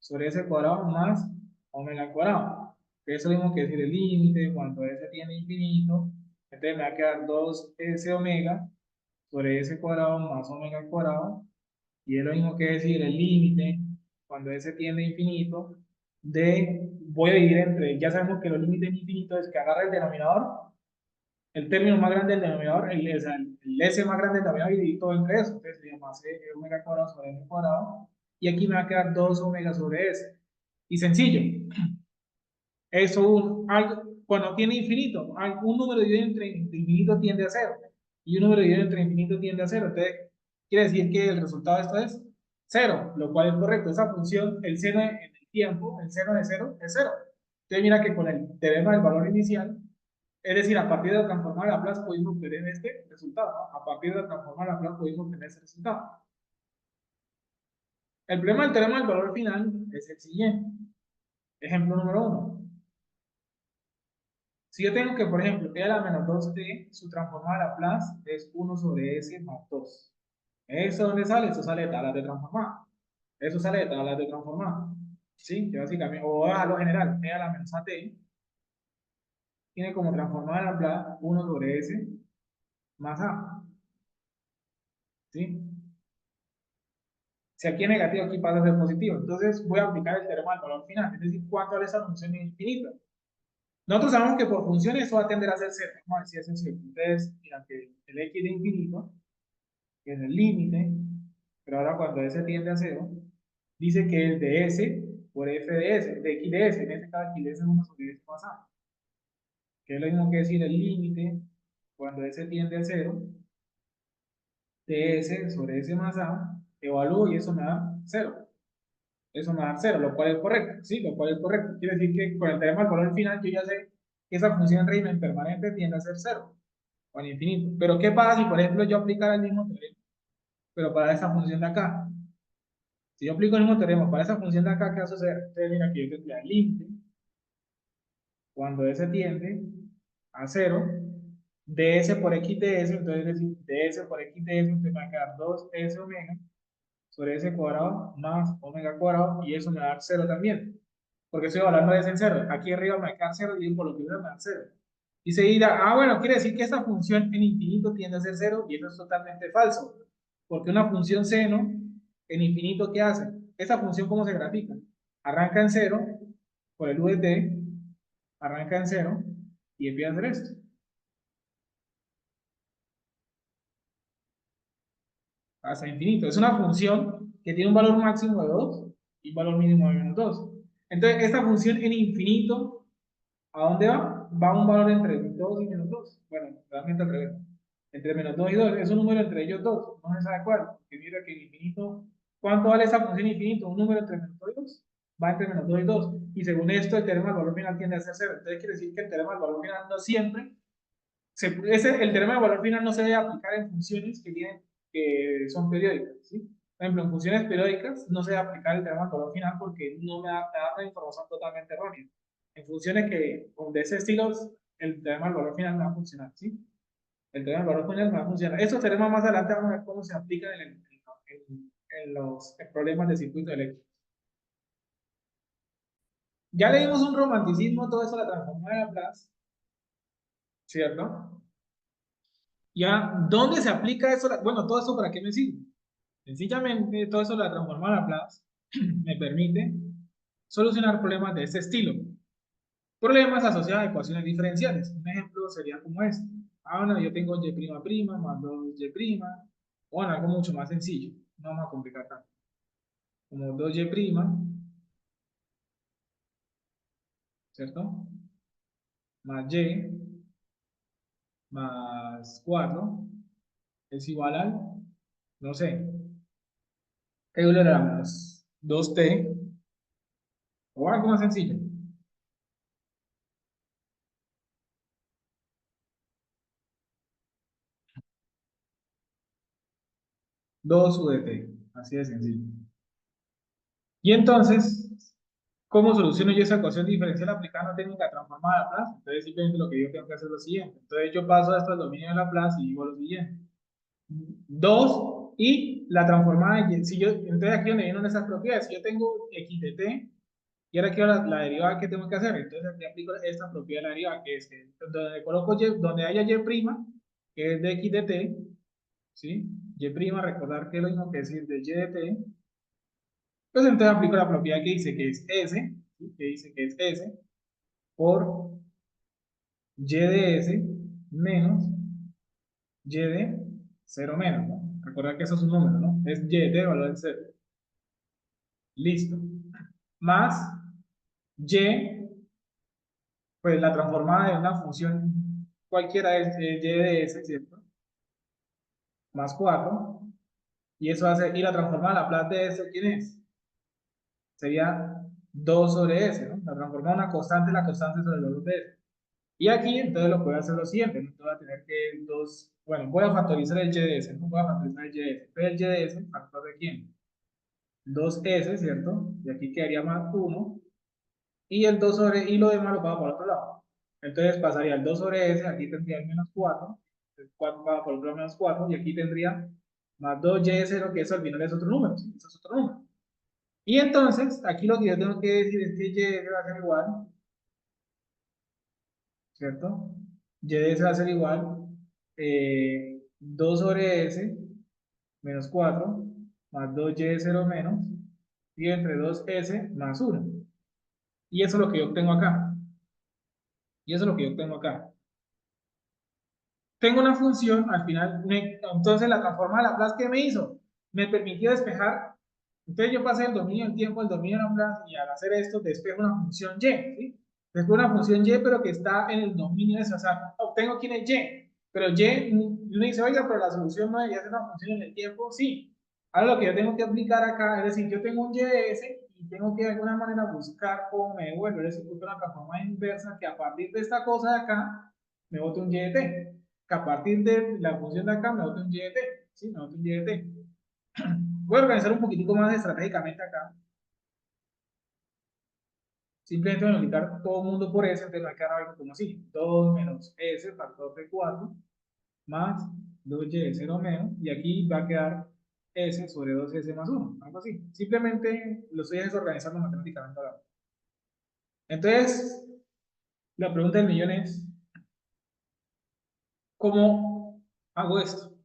sobre s cuadrado más omega al cuadrado. Que eso es lo mismo que decir el límite cuando s tiende a infinito, entonces me va a quedar 2s omega sobre s cuadrado más omega al cuadrado, y es lo mismo que decir el límite cuando s tiende a infinito voy a dividir entre, ya sabemos que los límites infinitos es que agarra el denominador, el término más grande del denominador, o sea, el s más grande del denominador, y dividir todo entre eso, entonces sería más omega cuadrado sobre m cuadrado, y aquí me va a quedar 2 omega sobre s. Y sencillo, eso cuando tiene infinito, un número dividido entre infinito tiende a cero, y un número dividido entre infinito tiende a cero. Entonces, quiere decir que el resultado de esto es cero, lo cual es correcto. Esa función, el seno en el tiempo, el seno de cero es cero. Entonces, mira que con el teorema del valor inicial, es decir, a partir de la transformada de Laplace pudimos obtener este resultado, ¿no? A partir de la transformada de Laplace pudimos obtener ese resultado. El problema del teorema del valor final es el siguiente. Ejemplo número uno. Si yo tengo que, por ejemplo, e a la menos 2t, su transformada de Laplace es 1 sobre s más 2. ¿Eso dónde sale? Eso sale de tablas de transformada. Eso sale de tablas de transformada. ¿Sí? Que básicamente, o a lo general, e a la menos at tiene como transformada de Laplace 1 sobre s más a. ¿Sí? Si aquí es negativo, aquí pasa a ser positivo. Entonces voy a aplicar el teorema del valor final. Es decir, ¿cuánto vale esa función infinita? Nosotros sabemos que por funciones eso va a tender a ser cero. Vamos a decir es cero. Entonces, mira que el x de infinito, que es el límite, pero ahora cuando s tiende a cero, dice que el de s por f de s, de x de s, en este caso x de s es 1 sobre s más a, que es lo mismo que decir el límite cuando s tiende a cero, de s sobre s más a, evalúo y eso me da cero. Eso me da cero, lo cual es correcto, ¿sí? Lo cual es correcto. Quiere decir que con el teorema del valor final yo ya sé que esa función en régimen permanente tiende a ser cero o al infinito. Pero ¿qué pasa si, por ejemplo, yo aplicara el mismo teorema, pero para esa función de acá? Si yo aplico el mismo teorema para esa función de acá, ¿qué va a suceder? Entonces, mira, aquí yo tendría el límite cuando s tiende a cero, ds por x de s, entonces es decir, ds por x de s, entonces me va a quedar 2s omega sobre s cuadrado más omega cuadrado, y eso me va a dar cero también, porque estoy hablando de s en cero. Aquí arriba me va a quedar cero y por lo que me va a dar cero. Y se dirá, bueno, quiere decir que esta función en infinito tiende a ser cero, y eso es totalmente falso, porque una función seno en infinito, ¿qué hace? Esa función, ¿cómo se grafica? Arranca en cero por el u de t, arranca en cero y empieza a hacer esto. Hasta infinito. Es una función que tiene un valor máximo de 2 y un valor mínimo de menos 2. Entonces, esta función en infinito, ¿a dónde va? Va a un valor entre 2 y menos 2. Bueno, realmente al revés. Entre menos 2 y 2. Es un número entre ellos dos. No se sabe cuál. Porque mira que en infinito, ¿cuánto vale esa función infinito? Un número entre menos 2 y 2. Va entre menos 2 y 2. Y según esto, el teorema del valor final tiende a ser 0. Entonces, quiere decir que el teorema del valor final no siempre el teorema de valor final no se debe aplicar en funciones que son periódicas, ¿sí? Por ejemplo, en funciones periódicas no se debe aplicar el teorema de valor final porque no me da una información totalmente errónea. En funciones de ese estilo, el teorema del valor final no va a funcionar, ¿sí? El teorema del valor final no va a funcionar. Estos teoremas más adelante vamos a ver cómo se aplican en los problemas de circuito eléctrico. Ya le dimos un romanticismo, todo eso, la transformada de Laplace, ¿cierto? Ya, ¿dónde se aplica eso? Bueno, todo eso para qué me sirve. Sencillamente, todo eso la transformada a Laplace me permite solucionar problemas de este estilo. Problemas asociados a ecuaciones diferenciales. Un ejemplo sería como este. Bueno, yo tengo y' más 2y', bueno, algo mucho más sencillo. No vamos a complicar tanto. Como 2y', ¿cierto? Más y más 4 es igual al, no sé, ¿qué le damos? 2t o algo más sencillo. 2 u de t. Así de sencillo. Y entonces, ¿cómo soluciono yo esa ecuación diferencial aplicando técnica transformada de Laplace? Entonces, simplemente lo que yo tengo que hacer es lo siguiente. Entonces, yo paso esto al dominio de Laplace y digo lo siguiente. 2 y la transformada de y. Si yo, entonces, aquí donde vienen esas propiedades, si yo tengo x de t, y ahora quiero la derivada que tengo que hacer. Entonces, aquí aplico esta propiedad de la derivada, que es que donde coloco y, donde haya y', que es de x de t, ¿sí? Y', recordar que es lo mismo que decir de y de t. Pues entonces aplico la propiedad que dice que es S, ¿sí? Que dice que es S por Y de S menos Y de 0 menos, ¿no? Recordar que eso es un número, ¿no? Es Y de valor de 0. Listo. Más Y, pues la transformada de una función cualquiera es Y de S, ¿cierto? Más 4. Y eso hace, y la transformada de Laplace de S, ¿quién es? Sería 2 sobre S, ¿no? La transformada de una constante, la constante sobre el valor de S. Y aquí entonces lo que voy a hacer lo siguiente, ¿no? Voy a tener que bueno, voy a factorizar el y de s, ¿no? Voy a factorizar el y de s. Entonces el y de s, ¿factor de quién? 2s, ¿cierto? Y aquí quedaría más 1. Y el 2 sobre, y lo demás lo pago por el otro lado. Entonces pasaría el 2 sobre s, aquí tendría el menos 4. El 4 paga por el otro lado menos 4. Y aquí tendría más 2y de 0, que eso al final es otro número, ¿sí? Eso es otro número. Y entonces, aquí lo que yo tengo que decir es que y de s va a ser igual, ¿cierto? Y de S va a ser igual 2 sobre S menos 4 más 2y de 0 menos y entre 2S más 1. Y eso es lo que yo obtengo acá. Y eso es lo que yo tengo acá. Tengo una función, al final, entonces la transforma de Laplace, ¿qué me hizo? Me permitió despejar. Entonces yo pasé el dominio del tiempo, el dominio de Laplace, y al hacer esto despejo una función y, ¿sí? Despejo una función y, pero que está en el dominio de esa, o sea, obtengo quién es y, pero y, uno dice, oiga, pero la solución no debería ser una función en el tiempo, sí. Ahora lo que yo tengo que aplicar acá, es decir, yo tengo un y de s, y tengo que de alguna manera buscar cómo me devuelve, es decir, buscar una transformada inversa que a partir de esta cosa de acá, me bote un y de t, que a partir de la función de acá me bote un y de t, ¿sí? Me bote un y de t. Voy a organizar un poquitico más estratégicamente acá. Simplemente voy a multiplicar todo el mundo por S, entonces me va a quedar algo como así. 2 menos S factor de 4 más 2y de 0 menos. Y aquí va a quedar S sobre 2S más 1. Algo así. Simplemente lo estoy desorganizando matemáticamente ahora. Entonces, la pregunta del millón es, ¿cómo hago esto?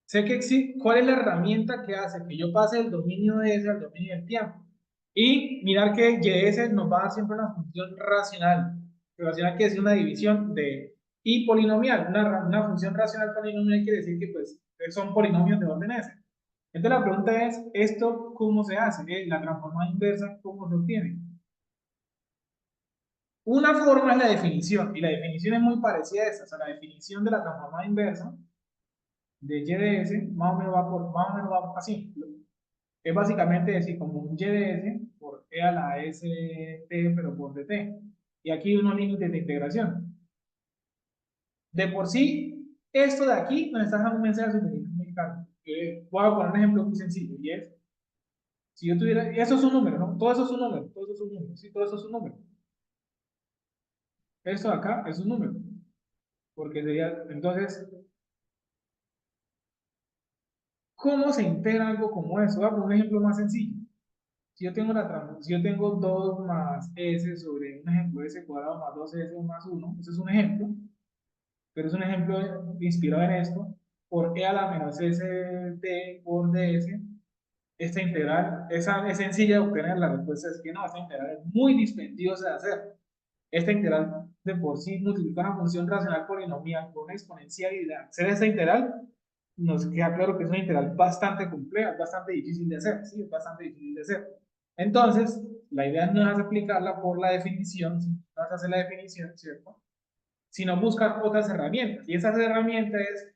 Sé que existe, ¿cuál es la herramienta que hace que yo pase del dominio de S al dominio del tiempo? Y mirar que YS nos va a dar siempre una función racional. Racional quiere decir una división de y polinomial. Una función racional polinomial quiere decir que pues, son polinomios de orden S. Entonces la pregunta es, ¿esto cómo se hace? La transformada inversa, ¿cómo se obtiene? Una forma es la definición, y la definición es muy parecida a esta. O sea, la definición de la transformada inversa de y de S más o menos más o menos va así. Es básicamente decir como un y de s por e a la s t, pero por dt. Y aquí unos límites de integración. De por sí, esto de aquí nos está dando un mensaje superficial. Voy a poner un ejemplo muy sencillo, y es, si yo tuviera, eso es un número, ¿no? Todo eso es un número, todo eso es un número, sí, todo eso es un número. Esto de acá es un número, porque sería, entonces, ¿cómo se integra algo como eso? Voy a poner un ejemplo más sencillo. Si yo tengo 2 más s sobre un ejemplo s cuadrado más 2s más 1, ese es un ejemplo, pero es un ejemplo inspirado en esto, por e a la menos s t por ds, esta integral es sencilla de obtener, la respuesta es que no, esta integral es muy dispendiosa de hacer. Esta integral de por sí multiplica una función racional polinomial con una exponencial y de hacer esta integral nos queda claro que es una integral bastante compleja, bastante difícil de hacer, sí, es bastante difícil de hacer. Entonces, la idea no es aplicarla por la definición, no es hacer la definición, ¿cierto? Sino buscar otras herramientas. Y esas herramientas es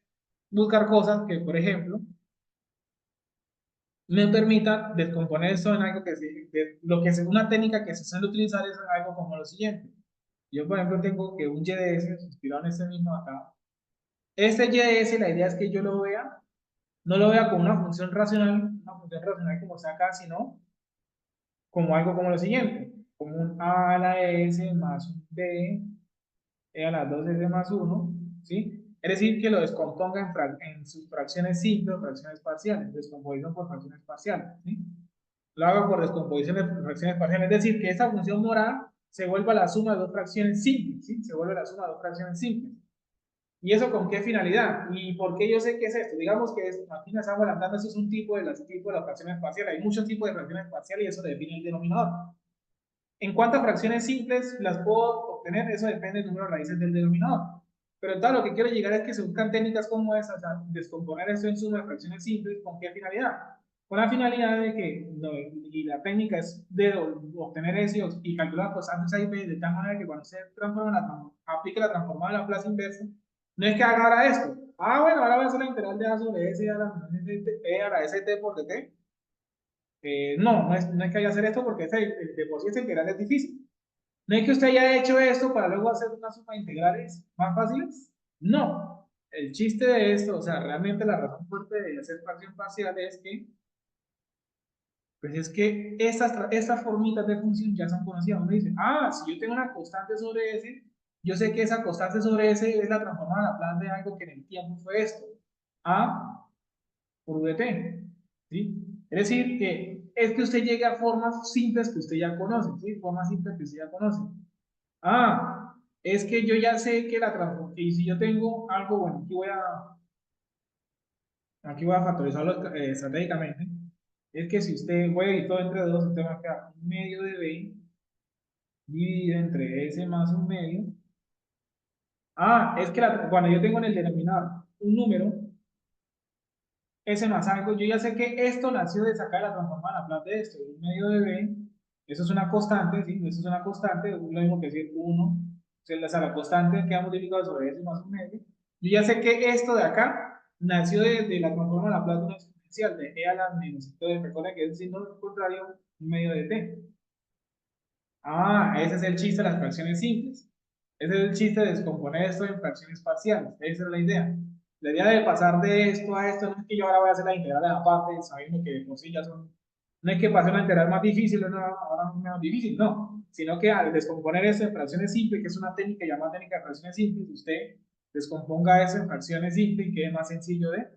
buscar cosas que, por ejemplo, me permitan descomponer esto en algo que lo que es una técnica que se suele utilizar es algo como lo siguiente. Yo, por ejemplo, tengo que un YDS, inspirado en este mismo acá. Este YDS, la idea es que yo lo vea, no lo vea como una función racional como está acá, sino como algo como lo siguiente, como un a a la s más un b a las 2s más 1, ¿sí? Es decir, que lo descomponga en sus fracciones simples, fracciones parciales, descomposición por fracciones parciales, ¿sí? Lo hago por descomposición de fracciones parciales, es decir, que esta función morada se vuelva la suma de dos fracciones simples, ¿sí? Se vuelve la suma de dos fracciones simples. ¿Y eso con qué finalidad? ¿Y por qué yo sé qué es esto? Digamos que aquí nos estamos hablando, eso es un tipo de las fracciones parciales. Hay muchos tipos de fracciones parciales y eso define el denominador. ¿En cuántas fracciones simples las puedo obtener? Eso depende del número de raíces del denominador. Pero tal, lo que quiero llegar es que se buscan técnicas como esas, o sea, descomponer esto en suma de fracciones simples, ¿con qué finalidad? Con la finalidad de que, no, y la técnica es de obtener eso y calcular constantes A y B de tal manera que cuando se aplique la transformada de la Laplace inversa, no es que haga ahora esto. Ah, bueno, ahora voy a hacer la integral de A sobre S a la, E a la ST por DT. No es que haya que hacer esto porque de por sí esta integral es difícil. No es que usted haya hecho esto para luego hacer una suma de integrales más fáciles. No. El chiste de esto, o sea, realmente la razón fuerte de hacer fracción parcial es que, pues es que estas formitas de función ya son conocidas. Uno dice, si yo tengo una constante sobre S, yo sé que esa constante sobre S es la transformada a Laplace de algo que en el tiempo fue esto. A por VT, ¿sí? Es decir, que es que usted llegue a formas simples que usted ya conoce, ¿sí? Formas simples que usted ya conoce. Es que yo ya sé que la transformación, y si yo tengo algo, bueno, aquí voy a factorizarlo estratégicamente, es que si usted, voy a editar entre dos, usted va a quedar un medio de B dividido entre S más un medio. Ah, es que cuando yo tengo en el denominador un número, S más algo, yo ya sé que esto nació de sacar la transformada a Laplace de esto, y un medio de B, eso es una constante, ¿sí? Eso es una constante, es lo mismo que decir 1, o sea, la constante queda multiplicada sobre S más un medio. Yo ya sé que esto de acá nació de la transformada a Laplace de una exponencial, de E a la menos. Entonces, recuerda que es el signo contrario, un medio de T. Ah, ese es el chiste de las fracciones simples. Ese es el chiste de descomponer esto en fracciones parciales. Esa es la idea. La idea de pasar de esto a esto no es que yo ahora voy a hacer la integral de la parte, sabiendo que de por sí ya son. No es que pase una integral más difícil o una ahora menos difícil, no. Sino que al descomponer eso en fracciones simples, que es una técnica llamada técnica de fracciones simples, usted descomponga eso en fracciones simples y quede más sencillo de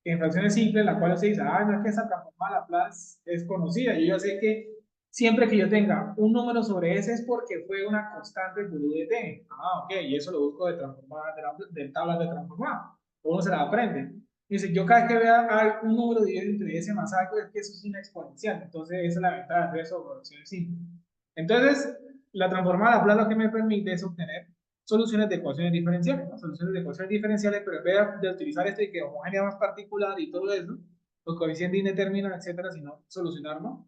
en fracciones simples, la cual se dice, ah, no es que esa transformada Laplace es conocida. Yo ya sé que siempre que yo tenga un número sobre ese es porque fue una constante por U de t. Ah, ok, y eso lo busco de transformada, de tablas de transformada. Uno se la aprende. Dice, yo cada vez que vea un número dividido entre ese más algo, es que eso es una exponencial. Entonces, esa es la ventaja de hacer eso por fracciones simples. Entonces, la transformada Laplace lo que me permite es obtener soluciones de ecuaciones diferenciales, ¿no? Soluciones de ecuaciones diferenciales, pero en vez de utilizar esto y que homogénea más particular y todo eso, los coeficientes indeterminados, etcétera, sino solucionarlo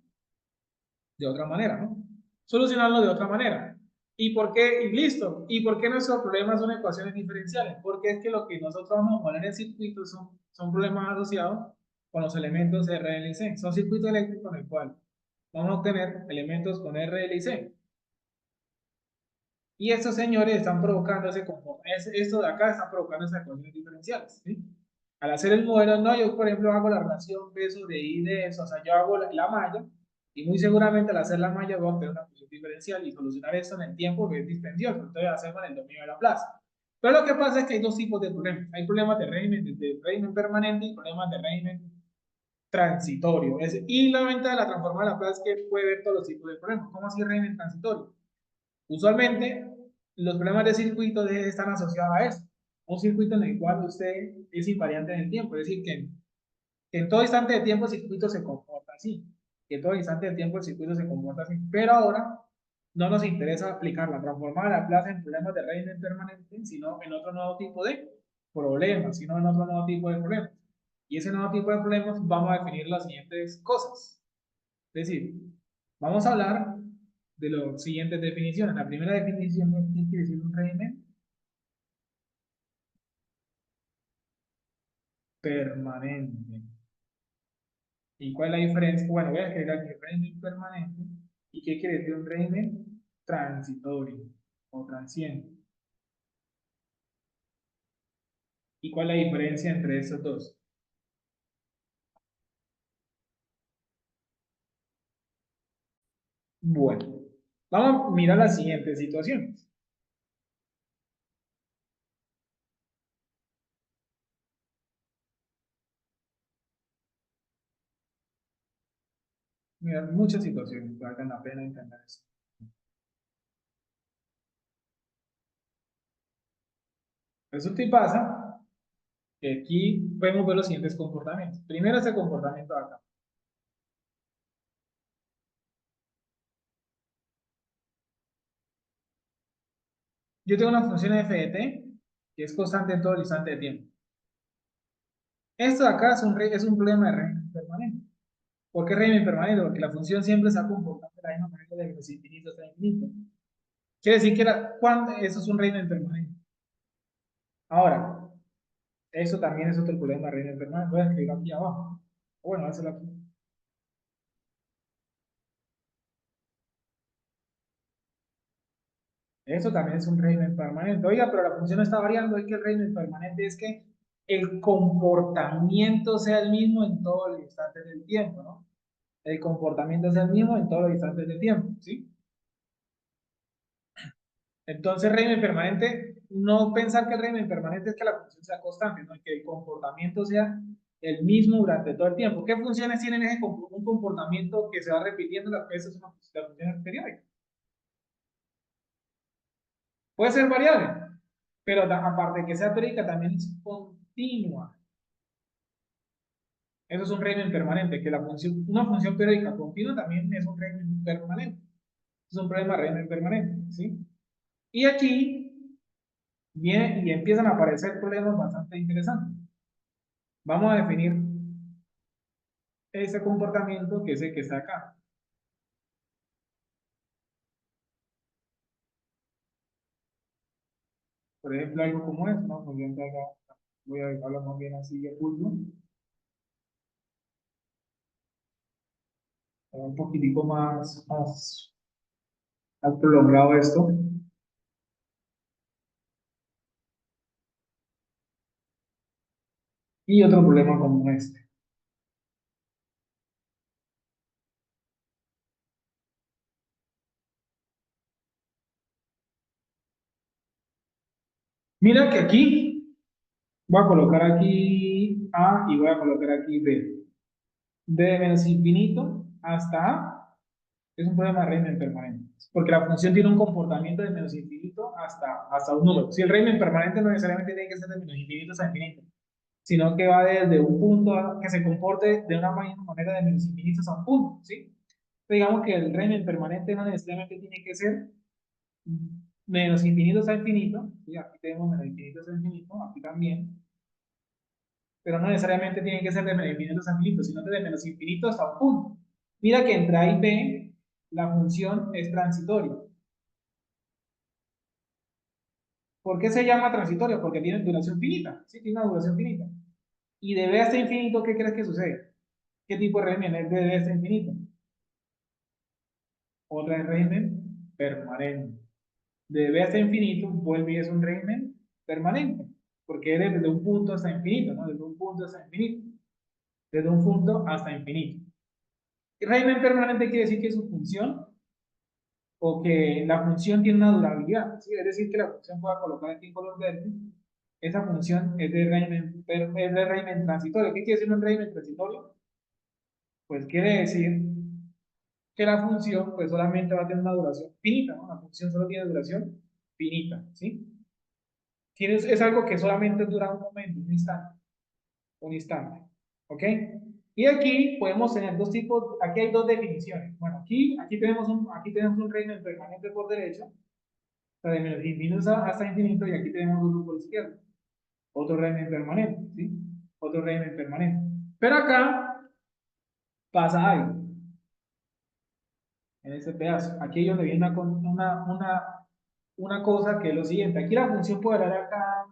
de otra manera, ¿no? Solucionarlo de otra manera. ¿Y por qué? Y listo. ¿Y por qué nuestros problemas son ecuaciones diferenciales? Porque es que lo que nosotros vamos a poner en circuitos son problemas asociados con los elementos R, L y C. Son circuitos eléctricos en el cual vamos a obtener elementos con R, L y C. Y estos señores están provocando esto de acá está provocando esas ecuaciones diferenciales, ¿sí? Al hacer el modelo, no, yo por ejemplo hago la relación P sobre I de eso, o sea, yo hago la malla y muy seguramente al hacer la malla voy a obtener una función diferencial y solucionar esto en el tiempo que es dispendioso, entonces hacemos en el dominio de la plaza. Pero lo que pasa es que hay dos tipos de problemas. Hay problemas de régimen permanente y problemas de régimen transitorio. Y la ventaja de la transformada de la plaza es que puede ver todos los tipos de problemas. ¿Cómo así régimen transitorio? Usualmente, los problemas de circuito están asociados a eso. Un circuito en el cual usted es invariante en el tiempo, es decir, que en todo instante de tiempo el circuito se comporta así. Que en todo instante de tiempo el circuito se comporta así. Pero ahora no nos interesa aplicar la transformada de Laplace en problemas de régimen permanente, sino en otro nuevo tipo de problemas, sino en otro nuevo tipo de problemas. Y ese nuevo tipo de problemas vamos a definir las siguientes cosas. Es decir, vamos a hablar de las siguientes definiciones. La primera definición es qué quiere decir un régimen permanente. ¿Y cuál es la diferencia? Bueno, voy a escribir aquí régimen permanente. ¿Y qué quiere decir un régimen transitorio o transiente? ¿Y cuál es la diferencia entre esos dos? Bueno, vamos a mirar las siguientes situaciones. Mira, muchas situaciones que valgan la pena entender eso. Resulta y pasa que aquí podemos ver los siguientes comportamientos. Primero, este comportamiento de acá. Yo tengo una función f de t que es constante en todo el instante de tiempo. Esto de acá es un problema de régimen permanente. ¿Por qué régimen permanente? Porque la función siempre se ha comportado de la misma manera de los infinitos hasta el infinito. Quiere decir que eso es un régimen permanente. Ahora, eso también es otro problema de régimen permanente. Voy a escribirlo aquí abajo. Bueno, voy a hacerlo aquí. Eso también es un régimen permanente. Oiga, pero la función no está variando. Es que el régimen permanente es que el comportamiento sea el mismo en todos los instantes del tiempo, ¿no? El comportamiento es el mismo en todos los instantes de tiempo, ¿sí? Entonces, régimen permanente, no pensar que el régimen permanente es que la función sea constante, no, que el comportamiento sea el mismo durante todo el tiempo. ¿Qué funciones tienen un comportamiento que se va repitiendo las veces la función periódica? Puede ser variable, pero aparte de que sea periódica, también es continua. Eso es un régimen permanente, que una función periódica continua también es un régimen permanente. Es un problema de régimen permanente, ¿sí? Y aquí viene y empiezan a aparecer problemas bastante interesantes. Vamos a definir ese comportamiento que es el que está acá. Por ejemplo, algo como esto, ¿no? Muy bien, acá voy a dejarlo más bien así de punto. Un poquitico más prolongado esto. Y otro problema como este. Mira que aquí voy a colocar aquí A y voy a colocar aquí B. De menos infinito hasta A es un problema de régimen permanente. Porque la función tiene un comportamiento de menos infinito hasta un número. Si el régimen permanente no necesariamente tiene que ser de menos infinito hasta infinito, sino que va desde un punto que se comporte de una manera de menos infinitos a un punto, ¿sí? Digamos que el régimen permanente no necesariamente tiene que ser menos infinitos a infinito, ¿sí? Aquí tenemos menos infinitos a infinito, aquí también, pero no necesariamente tiene que ser de menos infinitos a infinito, sino de menos infinito hasta un punto. Mira que entre A y B la función es transitoria. ¿Por qué se llama transitoria? Porque tiene duración finita, ¿sí? Tiene una duración finita. Y de B hasta infinito, ¿qué crees que sucede? ¿Qué tipo de régimen es de B hasta infinito? Otra régimen permanente. De B hasta infinito vuelve y es un régimen permanente, porque es desde un punto hasta infinito, ¿no? Desde un punto hasta infinito, desde un punto hasta infinito. Y régimen permanente quiere decir que su función o que la función tiene una durabilidad, ¿sí? Es decir, que la función pueda colocar aquí en color verde, esa función es de régimen transitorio. ¿Qué quiere decir un régimen transitorio? Pues quiere decir que la función pues solamente va a tener una duración finita, ¿no? La función solo tiene duración finita, ¿sí? Es algo que solamente dura un momento, un instante, ¿ok? Y aquí podemos tener dos tipos, aquí hay dos definiciones. Bueno, aquí tenemos un régimen permanente por derecha, o sea, de menos infinito hasta infinito, y aquí tenemos uno por izquierda, otro régimen permanente, ¿sí? Otro régimen permanente. Pero acá pasa algo en este pedazo. Aquí es donde viene una cosa que es lo siguiente. Aquí la función puede dar acá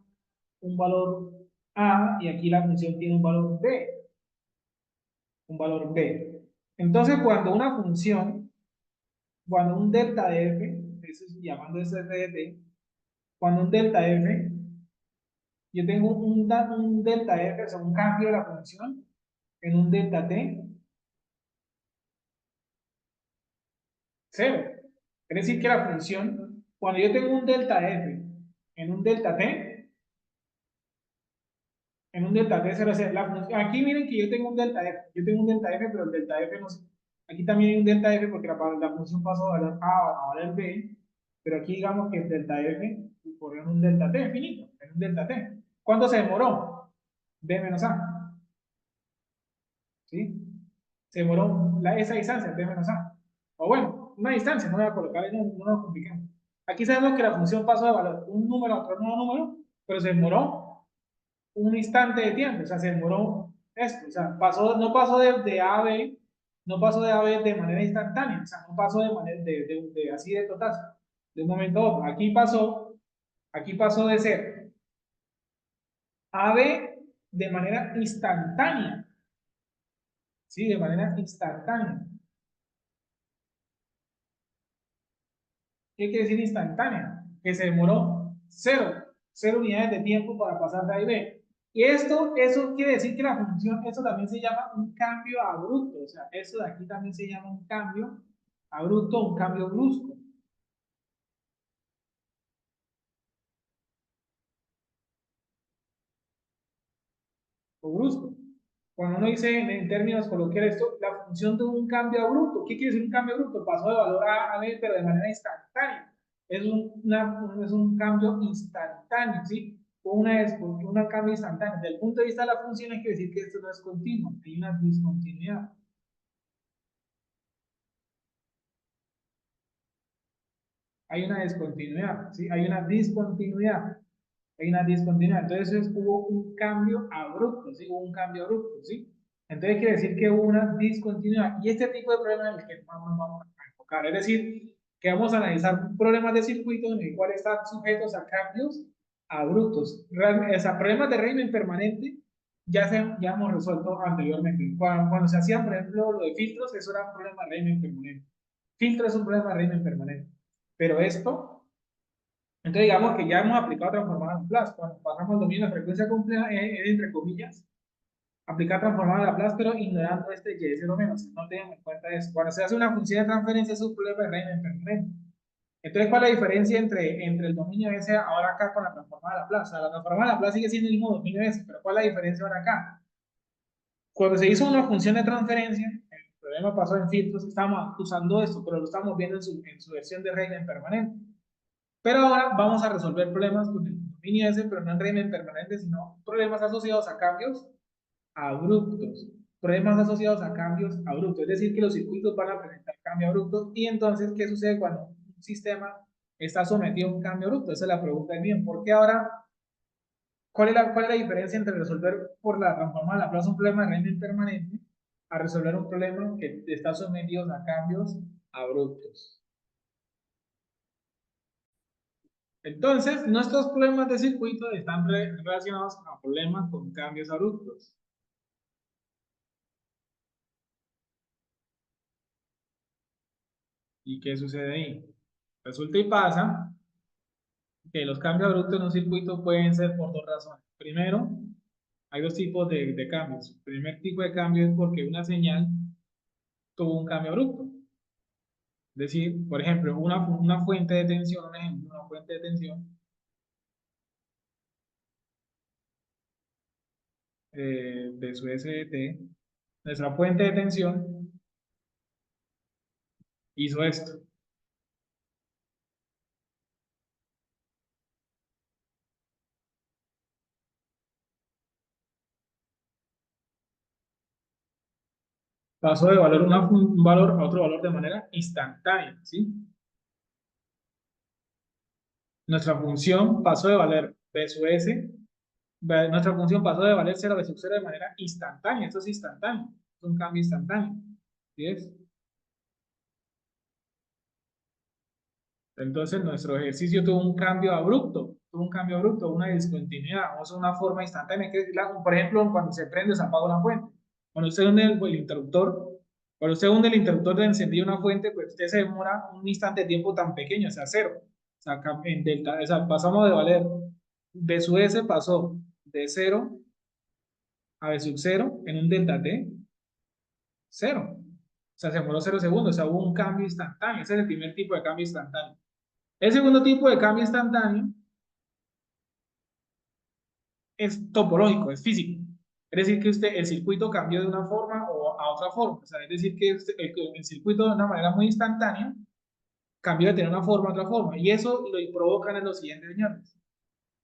un valor A y aquí la función tiene un valor B. Un valor B. Entonces, cuando un delta de f, eso es llamando eso f de t, cuando un delta f, yo tengo un delta f, o sea, un cambio de la función en un delta t, cero. Es decir, que la función, cuando yo tengo un delta f en un delta t, en un delta t 0, aquí miren que yo tengo un delta f, yo tengo un delta f, pero el delta f no sé. Aquí también hay un delta f porque la función pasó de valer a valer b, pero aquí digamos que el delta f ocurrió en un delta t finito, en un delta t. ¿Cuánto se demoró? B menos a, ¿sí? Se demoró esa distancia, b menos a. O bueno, una distancia, no voy a colocar, no nos complicamos. Aquí sabemos que la función pasó de valer un número a otro nuevo número, pero se demoró un instante de tiempo, o sea, se demoró esto, o sea, no pasó de A a B, no pasó de A a B de manera instantánea, o sea, no pasó de manera así de total, de un momento a otro. Aquí pasó de ser A a B de manera instantánea, ¿sí? De manera instantánea. ¿Qué quiere decir instantánea? Que se demoró cero unidades de tiempo para pasar de A a B. Y eso quiere decir que la función, eso también se llama un cambio abrupto, o sea, eso de aquí también se llama un cambio abrupto, un cambio brusco o brusco. Cuando uno dice en términos coloquiales esto, la función de un cambio abrupto, ¿qué quiere decir un cambio abrupto? Pasó de valor A a B, pero de manera instantánea. Es un cambio instantáneo, ¿sí? Un cambio instantáneo. Desde el punto de vista de la función, hay que decir que esto no es continuo, hay una discontinuidad. hay una discontinuidad, ¿sí? Hay una discontinuidad. Hay una discontinuidad. Entonces hubo un cambio abrupto, ¿sí? Hubo un cambio abrupto, ¿sí? Entonces quiere decir que hubo una discontinuidad. Y este tipo de problemas es el que más nos vamos a enfocar. Es decir, que vamos a analizar problemas de circuito en el cual están sujetos a cambios abruptos. Realmente, o sea, problemas de régimen permanente ya hemos resuelto anteriormente. Cuando se hacían, por ejemplo, lo de filtros, eso era un problema de régimen permanente. Filtro es un problema de régimen permanente. Pero esto, entonces digamos que ya hemos aplicado transformada en Laplace. Cuando pasamos el dominio de frecuencia compleja, entre comillas, aplicar transformada en Laplace, pero ignorando este y cero menos. No tengan en cuenta eso. Cuando se hace una función de transferencia, es un problema de régimen permanente. Entonces, ¿cuál es la diferencia entre el dominio S ahora acá con la transformada de Laplace? O sea, la transformada de Laplace sigue siendo el mismo dominio S, pero ¿cuál es la diferencia ahora acá? Cuando se hizo una función de transferencia, el problema pasó en filtros, estamos usando esto, pero lo estamos viendo en su versión de régimen permanente. Pero ahora vamos a resolver problemas con el dominio S, pero no en régimen permanente, sino problemas asociados a cambios abruptos. Problemas asociados a cambios abruptos. Es decir, que los circuitos van a presentar cambios abruptos. Y entonces, ¿qué sucede cuando un sistema está sometido a un cambio abrupto? Esa es la pregunta del bien. ¿Por qué ahora? Cuál es la diferencia entre resolver por la transformada de Laplace un problema de régimen permanente a resolver un problema que está sometido a cambios abruptos? Entonces, nuestros problemas de circuito están relacionados a problemas con cambios abruptos. ¿Y qué sucede ahí? Resulta y pasa que los cambios abruptos en un circuito pueden ser por dos razones. Primero, hay dos tipos de cambios. El primer tipo de cambio es porque una señal tuvo un cambio abrupto. Es decir, por ejemplo, una fuente de tensión, un ejemplo, una fuente de tensión de su SDT, nuestra fuente de tensión hizo esto. Pasó de valor un valor a otro valor de manera instantánea, ¿sí? Nuestra función pasó de valer B sub S, nuestra función pasó de valer 0 a B sub 0 de manera instantánea. Esto es instantáneo, es un cambio instantáneo. ¿Sí es? Entonces nuestro ejercicio tuvo un cambio abrupto, una discontinuidad, o sea, una forma instantánea. Por ejemplo, cuando se prende o se apaga una fuente. Cuando usted hunde el interruptor, cuando usted hunde el interruptor de encendido de una fuente, pues usted se demora un instante de tiempo tan pequeño, o sea, cero. O sea, en delta, o sea, pasamos de valer B sub S pasó de cero a B sub cero en un delta T, cero. O sea, se demoró 0 segundos, o sea, hubo un cambio instantáneo. Ese es el primer tipo de cambio instantáneo. El segundo tipo de cambio instantáneo es topológico, es físico. Es decir, que usted, el circuito cambió de una forma o a otra forma. O sea, es decir, que el circuito de una manera muy instantánea cambió de tener una forma a otra forma. Y eso lo provocan en los siguientes señales.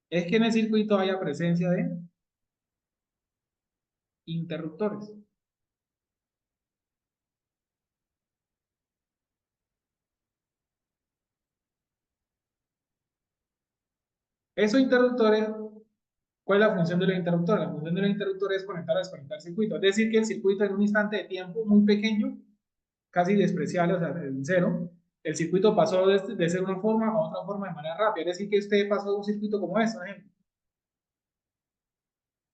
Es que en el circuito haya presencia de interruptores. Esos interruptores, ¿cuál es la función de los interruptores? La función de los interruptores es conectar o desconectar circuitos. Es decir, que el circuito en un instante de tiempo muy pequeño, casi despreciable, o sea, en cero, el circuito pasó de ser una forma a otra forma de manera rápida. Es decir, que usted pasó de un circuito como este, por ejemplo,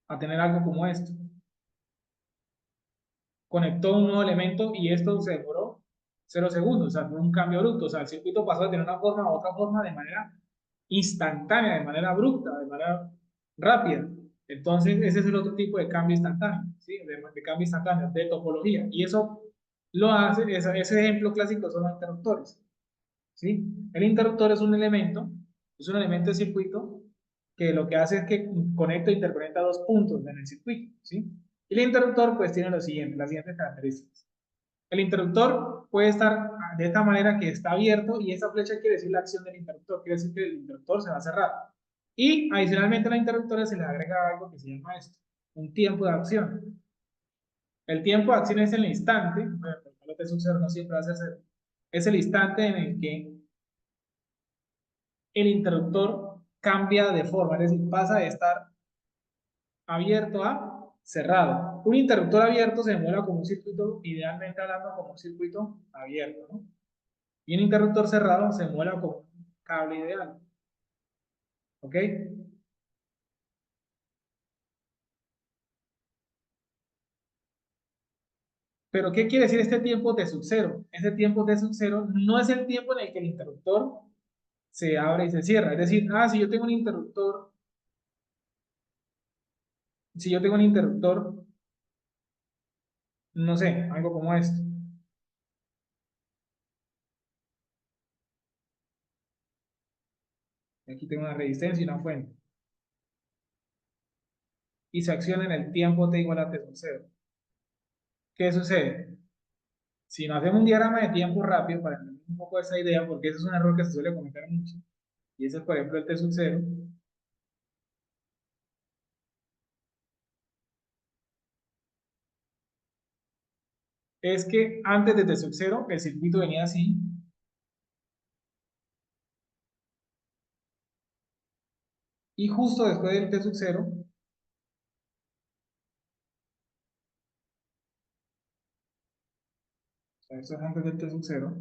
a tener algo como esto. Conectó un nuevo elemento y esto se demoró 0 segundos, o sea, fue un cambio abrupto. O sea, el circuito pasó de tener una forma a otra forma de manera instantánea, de manera abrupta, de manera rápida. Entonces, ese es el otro tipo de cambio instantáneo, ¿sí? De cambio instantáneo, de topología. Y eso lo hace, ese ejemplo clásico son los interruptores. ¿Sí? El interruptor es un elemento de circuito que lo que hace es que conecta e interconecta dos puntos en el circuito, ¿sí? Y el interruptor pues tiene las siguientes características. El interruptor puede estar de esta manera que está abierto y esa flecha quiere decir la acción del interruptor, quiere decir que el interruptor se va a cerrar. Y adicionalmente a la interruptora se le agrega algo que se llama esto, un tiempo de acción. El tiempo de acción es el instante, bueno, el valor de su cero no siempre va a ser cero, es el instante en el que el interruptor cambia de forma, es decir, pasa de estar abierto a cerrado. Un interruptor abierto se mueve como un circuito, idealmente hablando, como un circuito abierto, ¿no? Y un interruptor cerrado se mueve como un cable ideal. ¿Ok? Pero, ¿qué quiere decir este tiempo de sub cero? Este tiempo de sub cero no es el tiempo en el que el interruptor se abre y se cierra. Es decir, si yo tengo un interruptor, si yo tengo un interruptor, no sé, algo como esto. Aquí tengo una resistencia y una fuente. Y se acciona en el tiempo t igual a t sub cero. ¿Qué sucede? Si no hacemos un diagrama de tiempo rápido para entender un poco esa idea, porque ese es un error que se suele cometer mucho, y ese es, por ejemplo, el t sub cero, es que antes de t sub cero el circuito venía así, y justo después del t sub cero, o sea, esto es antes del t sub cero,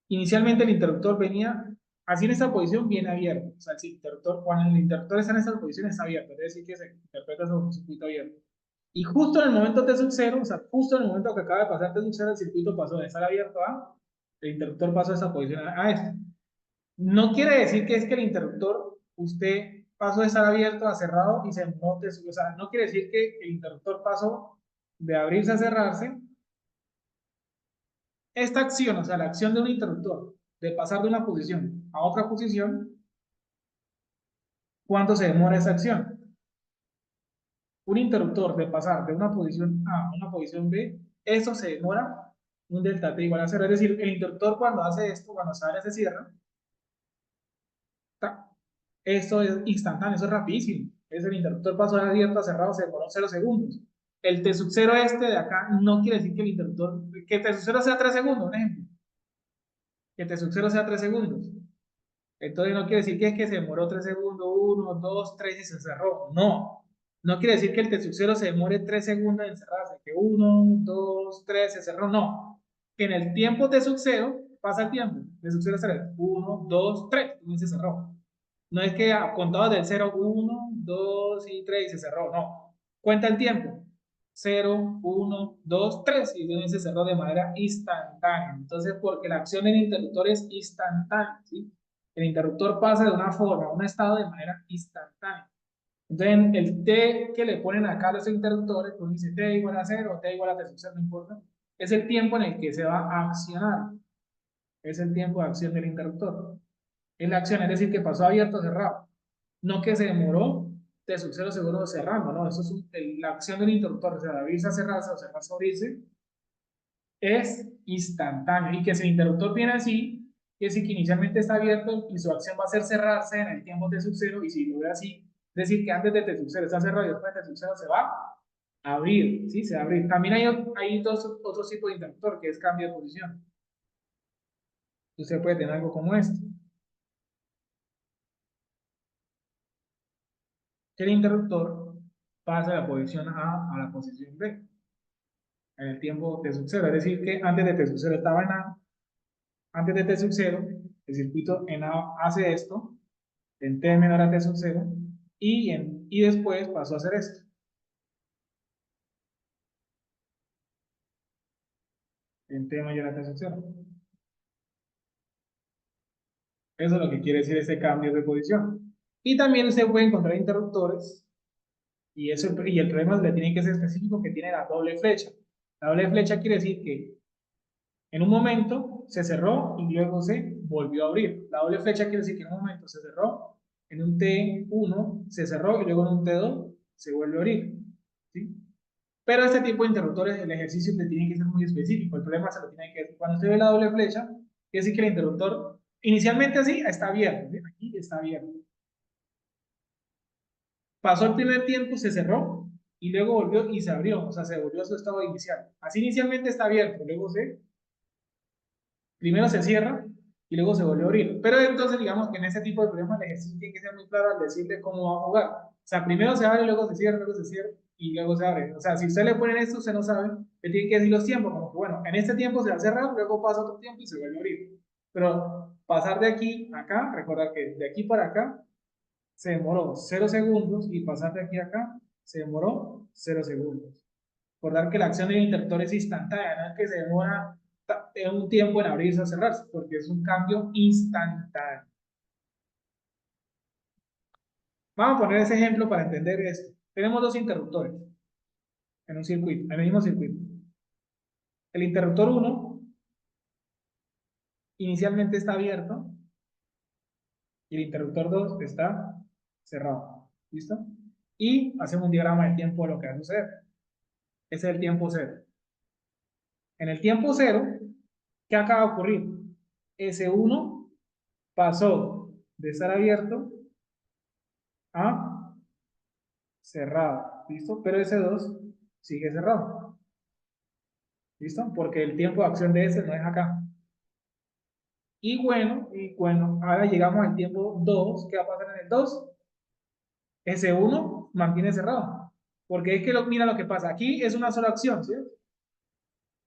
inicialmente el interruptor venía así en esta posición bien abierto. O sea, el interruptor, cuando el interruptor está en esta posición está abierto, es decir, que se interpreta como un circuito abierto. Y justo en el momento T sub 0, o sea, justo en el momento que acaba de pasar T sub 0, el circuito pasó de estar abierto a, el interruptor pasó de esa posición a esto. No quiere decir que es que el interruptor, usted pasó de estar abierto a cerrado y se no, o sea, no quiere decir que el interruptor pasó de abrirse a cerrarse. Esta acción, o sea, la acción de un interruptor, de pasar de una posición a otra posición, ¿cuánto se demora esa acción? Un interruptor de pasar de una posición A a una posición B, eso se demora un delta T igual a cero. Es decir, el interruptor cuando hace esto, cuando se abre, se cierra, esto es instantáneo, eso es rapidísimo. Es el interruptor pasó de abierto a cerrado, se demoró 0 segundos. El T sub 0 este de acá no quiere decir que el interruptor, que T sub 0 sea 3 segundos, un ejemplo. Que T sub 0 sea 3 segundos. Entonces no quiere decir que es que se demoró 3 segundos, uno, 2, 3 y se cerró. No. No quiere decir que el T0 se demore 3 segundos en cerrarse, que uno, 2, 3 se cerró. No. Que en el tiempo T0 pasa el tiempo. T0 es 1, 2, 3 y se cerró. No es que contado del 0, 1, 2 y 3 y se cerró. No. Cuenta el tiempo. 0, 1, 2, 3 y entonces se cerró de manera instantánea. Entonces, porque la acción del interruptor es instantánea, ¿sí? El interruptor pasa de una forma a un estado de manera instantánea. Entonces, el T que le ponen acá a los interruptores, pues dice T igual a 0 o T igual a T sub 0, no importa, es el tiempo en el que se va a accionar. Es el tiempo de acción del interruptor. Es la acción, es decir, que pasó abierto o cerrado. No que se demoró T sub 0 segundos cerrando, no, eso es la acción del interruptor, o sea, de abrirse a cerrarse o cerrarse a abrirse, es instantáneo. Y que si el interruptor viene así, que si que inicialmente está abierto y su acción va a ser cerrarse en el tiempo T sub 0, y si lo ve así, es decir, que antes de T sub 0 está cerrado y después de T sub 0 se va a abrir, ¿sí? Se va a abrir. También hay otros tipos de interruptor, que es cambio de posición. Usted puede tener algo como este. Que el interruptor pasa de la posición A a la posición B en el tiempo T sub 0. Es decir, que antes de T sub 0 estaba en A, antes de T sub 0, el circuito en A hace esto, en T menor a T sub 0, y después pasó a hacer esto, en T mayor a T sub 0. Eso es lo que quiere decir ese cambio de posición. Y también usted puede encontrar interruptores, y el problema le tiene que ser específico, que tiene la doble flecha. La doble flecha quiere decir que en un momento se cerró y luego se volvió a abrir. La doble flecha quiere decir que en un momento se cerró, en un T1 se cerró y luego en un T2 se vuelve a abrir, ¿sí? Pero este tipo de interruptores, el ejercicio le tiene que ser muy específico. El problema se lo tiene que decir. Cuando usted ve la doble flecha, quiere decir que el interruptor inicialmente así está abierto, ¿sí? Aquí está abierto. Pasó el primer tiempo, se cerró y luego volvió y se abrió, o sea, se volvió a su estado inicial. Así inicialmente está abierto, luego primero se cierra y luego se vuelve a abrir. Pero entonces, digamos que en ese tipo de problemas el ejercicio tiene que ser muy claro al decirle cómo va a jugar. O sea, primero se abre, luego se cierra y luego se abre. O sea, si usted le ponen esto, usted no sabe, le tiene que decir los tiempos, como que bueno, en este tiempo se va a cerrar, luego pasa otro tiempo y se vuelve a abrir. Pero pasar de aquí a acá, recordar que de aquí para acá se demoró 0 segundos y pasar de aquí a acá se demoró 0 segundos. Recordar que la acción del interruptor es instantánea, no es que se demora un tiempo en abrirse o cerrarse, porque es un cambio instantáneo. Vamos a poner ese ejemplo para entender esto. Tenemos dos interruptores en un circuito, en el mismo circuito. El interruptor 1 inicialmente está abierto y el interruptor 2 está cerrado. ¿Listo? Y hacemos un diagrama de tiempo de lo que va a suceder. Ese es el tiempo cero. En el tiempo cero, ¿qué acaba de ocurrir? S1 pasó de estar abierto a cerrado, ¿listo? Pero ese 2 sigue cerrado, ¿listo? Porque el tiempo de acción de ese no es acá. Y bueno, ahora llegamos al tiempo 2. ¿Qué va a pasar en el 2? Ese 1 mantiene cerrado. Porque es que mira lo que pasa. Aquí es una sola acción, ¿sí?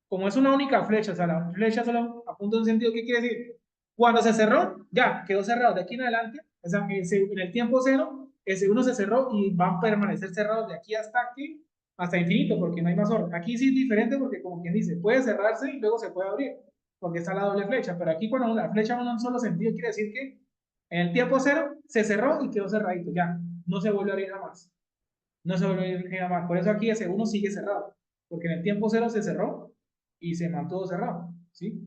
Como es una única flecha, o sea, la flecha solo apunta en un sentido, ¿qué quiere decir? Cuando se cerró, ya, quedó cerrado. De aquí en adelante, o sea, en el tiempo cero, ese uno se cerró y van a permanecer cerrados de aquí hasta aquí, hasta infinito, porque no hay más orden. Aquí sí es diferente porque, como quien dice, puede cerrarse y luego se puede abrir, porque está la doble flecha. Pero aquí, cuando la flecha va en un solo sentido, quiere decir que en el tiempo cero se cerró y quedó cerradito, ya, no se vuelve a abrir jamás. No se vuelve a abrir jamás. Por eso aquí ese uno sigue cerrado, porque en el tiempo cero se cerró y se mantuvo cerrado, ¿sí?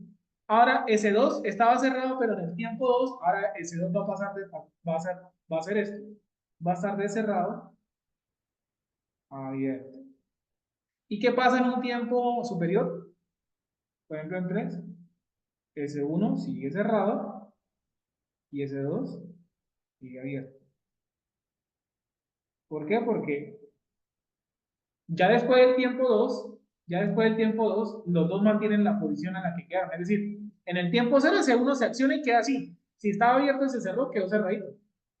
Ahora S2 estaba cerrado, pero en el tiempo 2, ahora S2 va a pasar va a ser esto. Va a estar de cerrado a abierto. ¿Y qué pasa en un tiempo superior? Por ejemplo, en 3, S1 sigue cerrado y S2 sigue abierto. ¿Por qué? Porque ya después del tiempo 2, los dos mantienen la posición en la que quedaron. Es decir, en el tiempo 0 ese 1 se acciona y queda así. Si estaba abierto, se cerró, quedó cerradito.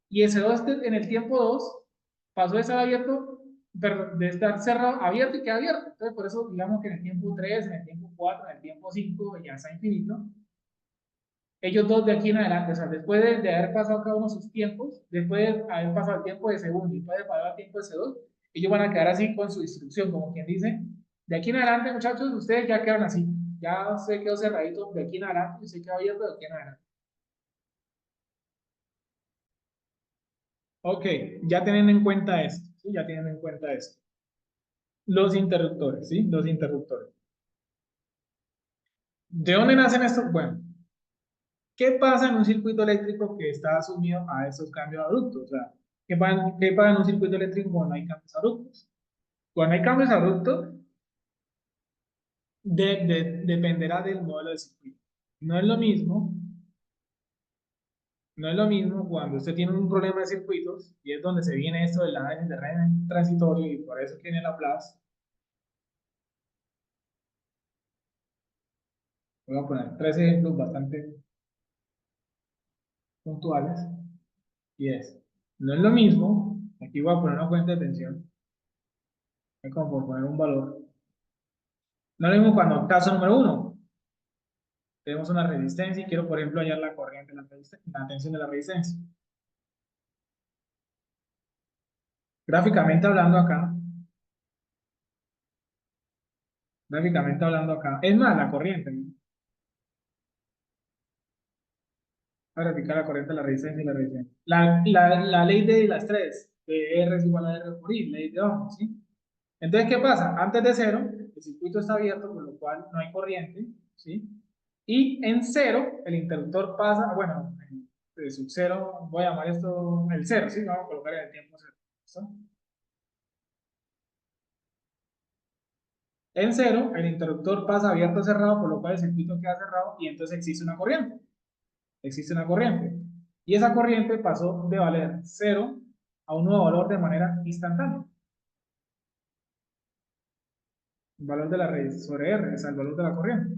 Y ese 2 en el tiempo 2 pasó de estar abierto, perdón, de estar cerrado, abierto y queda abierto. Entonces, por eso digamos que en el tiempo 3, en el tiempo 4, en el tiempo 5, ya está infinito. Ellos dos de aquí en adelante, o sea, después de haber pasado cada uno sus tiempos, después de haber pasado el tiempo de segundo y después de pasar el tiempo de C2, ellos van a quedar así con su instrucción, como quien dice, de aquí en adelante, muchachos, ustedes ya quedan así, ya se quedó cerradito de aquí en adelante y se quedó abierto de aquí en adelante. Ok, ya tienen en cuenta esto, ¿sí? Ya tienen en cuenta esto. Los interruptores, ¿sí? Los interruptores. ¿De dónde nacen estos? Bueno, ¿qué pasa en un circuito eléctrico que está sumido a esos cambios abruptos? O sea, ¿qué pasa en un circuito eléctrico cuando hay cambios abruptos? Cuando hay cambios abruptos, dependerá del modelo de circuito. No es lo mismo, no es lo mismo cuando usted tiene un problema de circuitos y es donde se viene esto del análisis de régimen transitorio y por eso tiene Laplace. Voy a poner tres ejemplos bastante puntuales y es, no es lo mismo, aquí voy a poner una fuente de tensión, es como por poner un valor, no es lo mismo cuando caso número uno, tenemos una resistencia y quiero, por ejemplo, hallar la corriente, la tensión de la resistencia. Gráficamente hablando acá, es más, la corriente, ¿no? Para verificar la corriente, la resistencia y la resistencia. La ley de las tres, de R es igual a R por I, ley de Ohm, ¿sí? Entonces, ¿qué pasa? Antes de cero, el circuito está abierto, por lo cual no hay corriente, ¿sí? Y en cero, el interruptor pasa, bueno, de sub cero, voy a llamar esto el cero, ¿sí? Vamos a colocar en el tiempo cero, ¿listo? En cero, el interruptor pasa abierto o cerrado, por lo cual el circuito queda cerrado y entonces existe una corriente. Existe una corriente. Y esa corriente pasó de valer cero a un nuevo valor de manera instantánea. el valor de la resistencia sobre R, o sea, el valor de la corriente.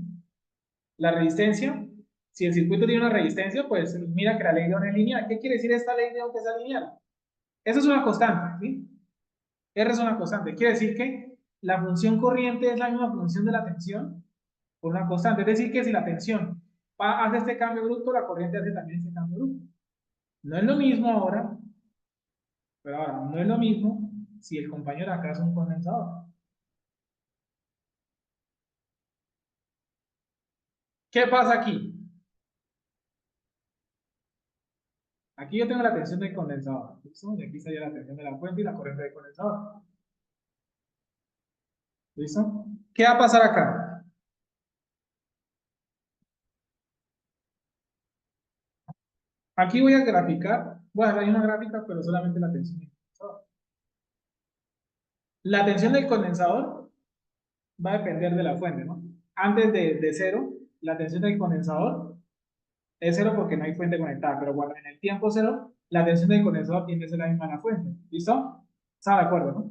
La resistencia, si el circuito tiene una resistencia, pues mira que la ley de Ohm es lineal. ¿Qué quiere decir esta ley de Ohm que sea lineal? Eso es una constante, ¿sí? R es una constante. Quiere decir que la función corriente es la misma función de la tensión por una constante. Es decir, que si la tensión hace este cambio brusco, la corriente hace también este cambio brusco. No es lo mismo ahora, pero ahora no es lo mismo si el compañero acá es un condensador. ¿Qué pasa aquí? Aquí yo tengo la tensión del condensador, ¿listo? Y aquí estaría la tensión de la fuente y la corriente del condensador, ¿listo? ¿Qué va a pasar acá? Aquí voy a graficar, voy a dejar ahí una gráfica, pero solamente la tensión del condensador. La tensión del condensador va a depender de la fuente, ¿no? Antes de cero, la tensión del condensador es cero porque no hay fuente conectada, pero cuando en el tiempo cero, la tensión del condensador tiene que ser la misma en la fuente, ¿listo? ¿Está de acuerdo, no?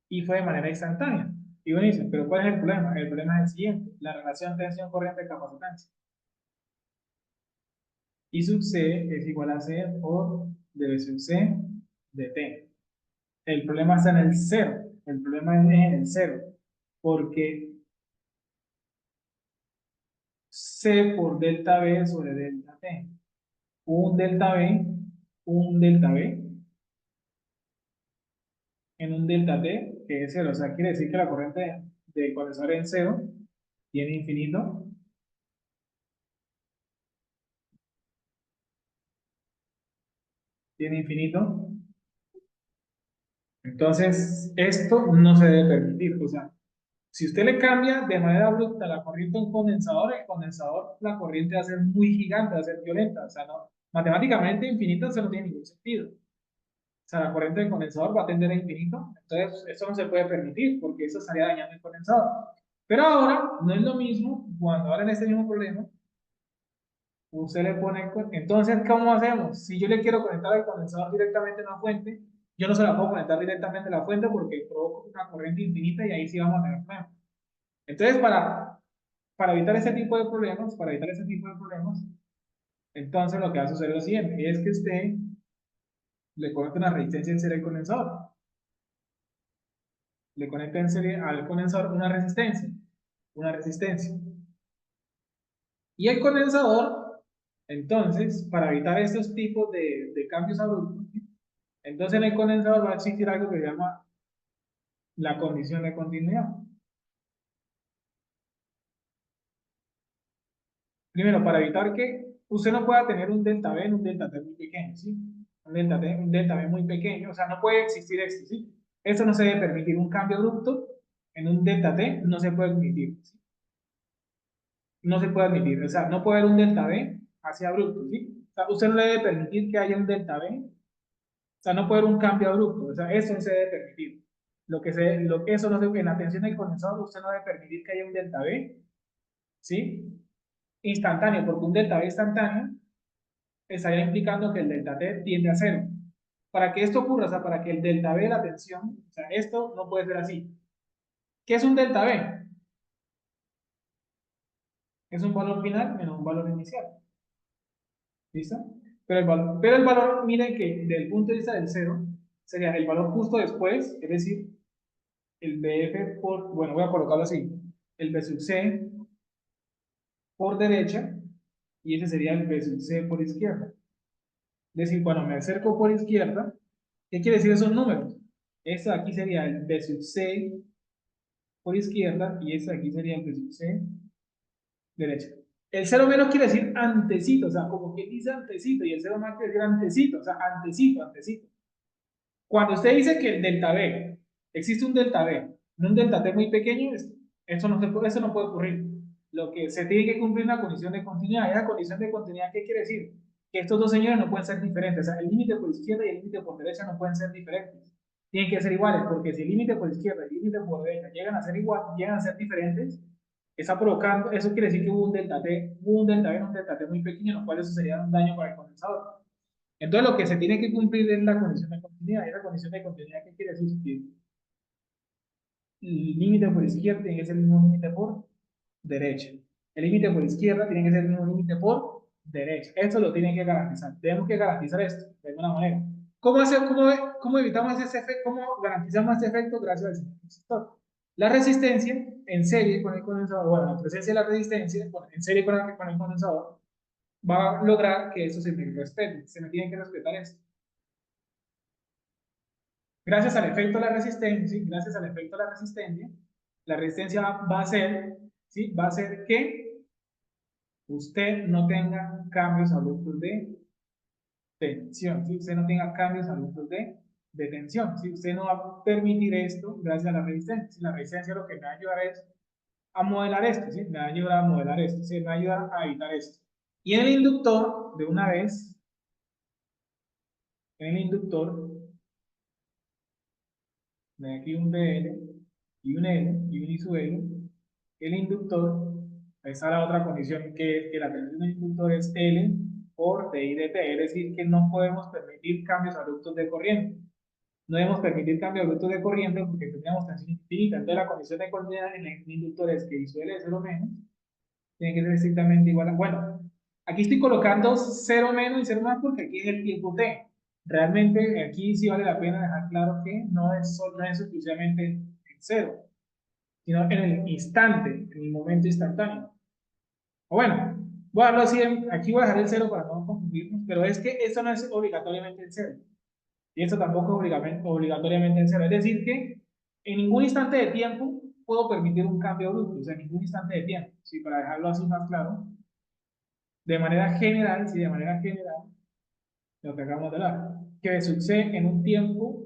Y fue de manera instantánea. Y uno dice, pero ¿cuál es el problema? El problema es el siguiente, la relación tensión-corriente-capacitancia. I sub C es igual a C por dB sub C de T. El problema está en el cero, el problema es en el cero, porque C por delta B sobre delta T. Un delta B, un delta B en un delta T que es cero. O sea, quiere decir que la corriente de condensador en cero tiene infinito, tiene infinito. Entonces, esto no se debe permitir. O sea, si usted le cambia de manera abrupta la corriente a un condensador, el condensador, la corriente va a ser muy gigante, va a ser violenta. O sea, no, matemáticamente infinito eso no tiene ningún sentido. O sea, la corriente del condensador va a tender a infinito. Entonces, eso no se puede permitir porque eso estaría dañando el condensador. Pero ahora no es lo mismo cuando ahora en este mismo problema usted le pone, entonces, ¿cómo hacemos? Si yo le quiero conectar el condensador directamente a una fuente, yo no se la puedo conectar directamente a la fuente porque provoca una corriente infinita y ahí sí vamos a tener problemas. Entonces, para evitar ese tipo de problemas, entonces lo que va a suceder es lo siguiente, es que usted le conecta una resistencia en serie al condensador, le conecta en serie al condensador una resistencia. Y el condensador, entonces, para evitar estos tipos de cambios abruptos, entonces en el condensador va a existir algo que se llama la condición de continuidad. Primero, para evitar que usted no pueda tener un delta B en un delta T muy pequeño, ¿sí? Un delta B muy pequeño, o sea, no puede existir esto, ¿sí? Esto no se debe permitir, un cambio abrupto en un delta T no se puede admitir, ¿sí? No se puede admitir, o sea, no puede haber un delta B así abrupto, ¿sí? O sea, usted no le debe permitir que haya un delta B, o sea, no puede haber un cambio abrupto, o sea, eso no se debe permitir. Eso no se, en la tensión del condensador usted no debe permitir que haya un delta B, ¿sí? Instantáneo, porque un delta B instantáneo estaría implicando que el delta T tiende a cero. Para que esto ocurra, o sea, para que el delta B de la tensión, o sea, esto no puede ser así. ¿Qué es un delta B? Es un valor final menos un valor inicial. ¿Listo? Pero el valor, miren que desde el punto de vista del cero, sería el valor justo después, es decir, el BF por, bueno, voy a colocarlo así, el B sub C por derecha, y ese sería el B sub C por izquierda. Es decir, cuando me acerco por izquierda, ¿qué quiere decir esos números? Esto aquí sería el B sub C por izquierda y este aquí sería el B sub C derecha. El cero menos quiere decir antecito, o sea, como que dice antecito, y el cero más quiere decir antecito, o sea, antecito, antecito. Cuando usted dice que el delta B, existe un delta B, no un delta T muy pequeño, eso no puede ocurrir. Lo que se tiene que cumplir una condición de continuidad. ¿Esa condición de continuidad qué quiere decir? Que estos dos señores no pueden ser diferentes. O sea, el límite por izquierda y el límite por derecha no pueden ser diferentes. Tienen que ser iguales, porque si el límite por izquierda y el límite por derecha llegan a ser igual, llegan a ser diferentes, está provocando, eso quiere decir que hubo un delta T, hubo un delta B, un delta T muy pequeño, lo cual eso sería un daño para el condensador. Entonces lo que se tiene que cumplir es la condición de continuidad. ¿Y esa condición de continuidad qué quiere decir? el límite por izquierda tiene que ser el mismo límite por derecha. El límite por izquierda tiene que ser el mismo límite por derecha. Esto lo tienen que garantizar. Tenemos que garantizar esto de alguna manera. ¿Cómo evitamos ese efecto? ¿Cómo garantizamos ese efecto? Gracias al siguiente resistor. La resistencia en serie con el condensador, bueno, la presencia de la resistencia en serie con el condensador, va a lograr que eso se me respete. Se me tiene que respetar esto. Gracias al efecto de la resistencia, la resistencia va a ser, ¿sí? Va a ser que usted no tenga cambios abruptos de tensión, ¿sí? Usted no tenga cambios abruptos de tensión, ¿sí? Usted no va a permitir esto gracias a la resistencia. ¿Sí? La resistencia lo que me va a ayudar es a modelar esto, ¿sí? Me va a ayudar a modelar esto, ¿sí? Me va a ayudar a evitar esto. Y en el inductor, de una vez, en el inductor, de aquí un BL y un L y un I sub L, el inductor, ahí está la otra condición que la tensión del inductor es L por DI dt, es decir, que no podemos permitir cambios abruptos de corriente. No debemos permitir cambios abruptos de corriente porque tendríamos tensión infinita. Entonces la condición de continuidad en el inductor es que I sub L es 0 menos, tiene que ser estrictamente igual a, bueno, aquí estoy colocando 0 menos y 0 más porque aquí es el tiempo t. Realmente aquí sí vale la pena dejar claro que no es exclusivamente en 0, sino en el instante, en el momento instantáneo. O bueno, voy a darlo así, aquí voy a dejar el 0 para no confundirnos, pero es que eso no es obligatoriamente el 0. Y eso tampoco es obligatoriamente en 0. Es decir, que en ningún instante de tiempo puedo permitir un cambio brusco, o sea, en ningún instante de tiempo. Sí, para dejarlo así más claro, de manera general, sí, de manera general, lo que acabamos de hablar, que sucede en un tiempo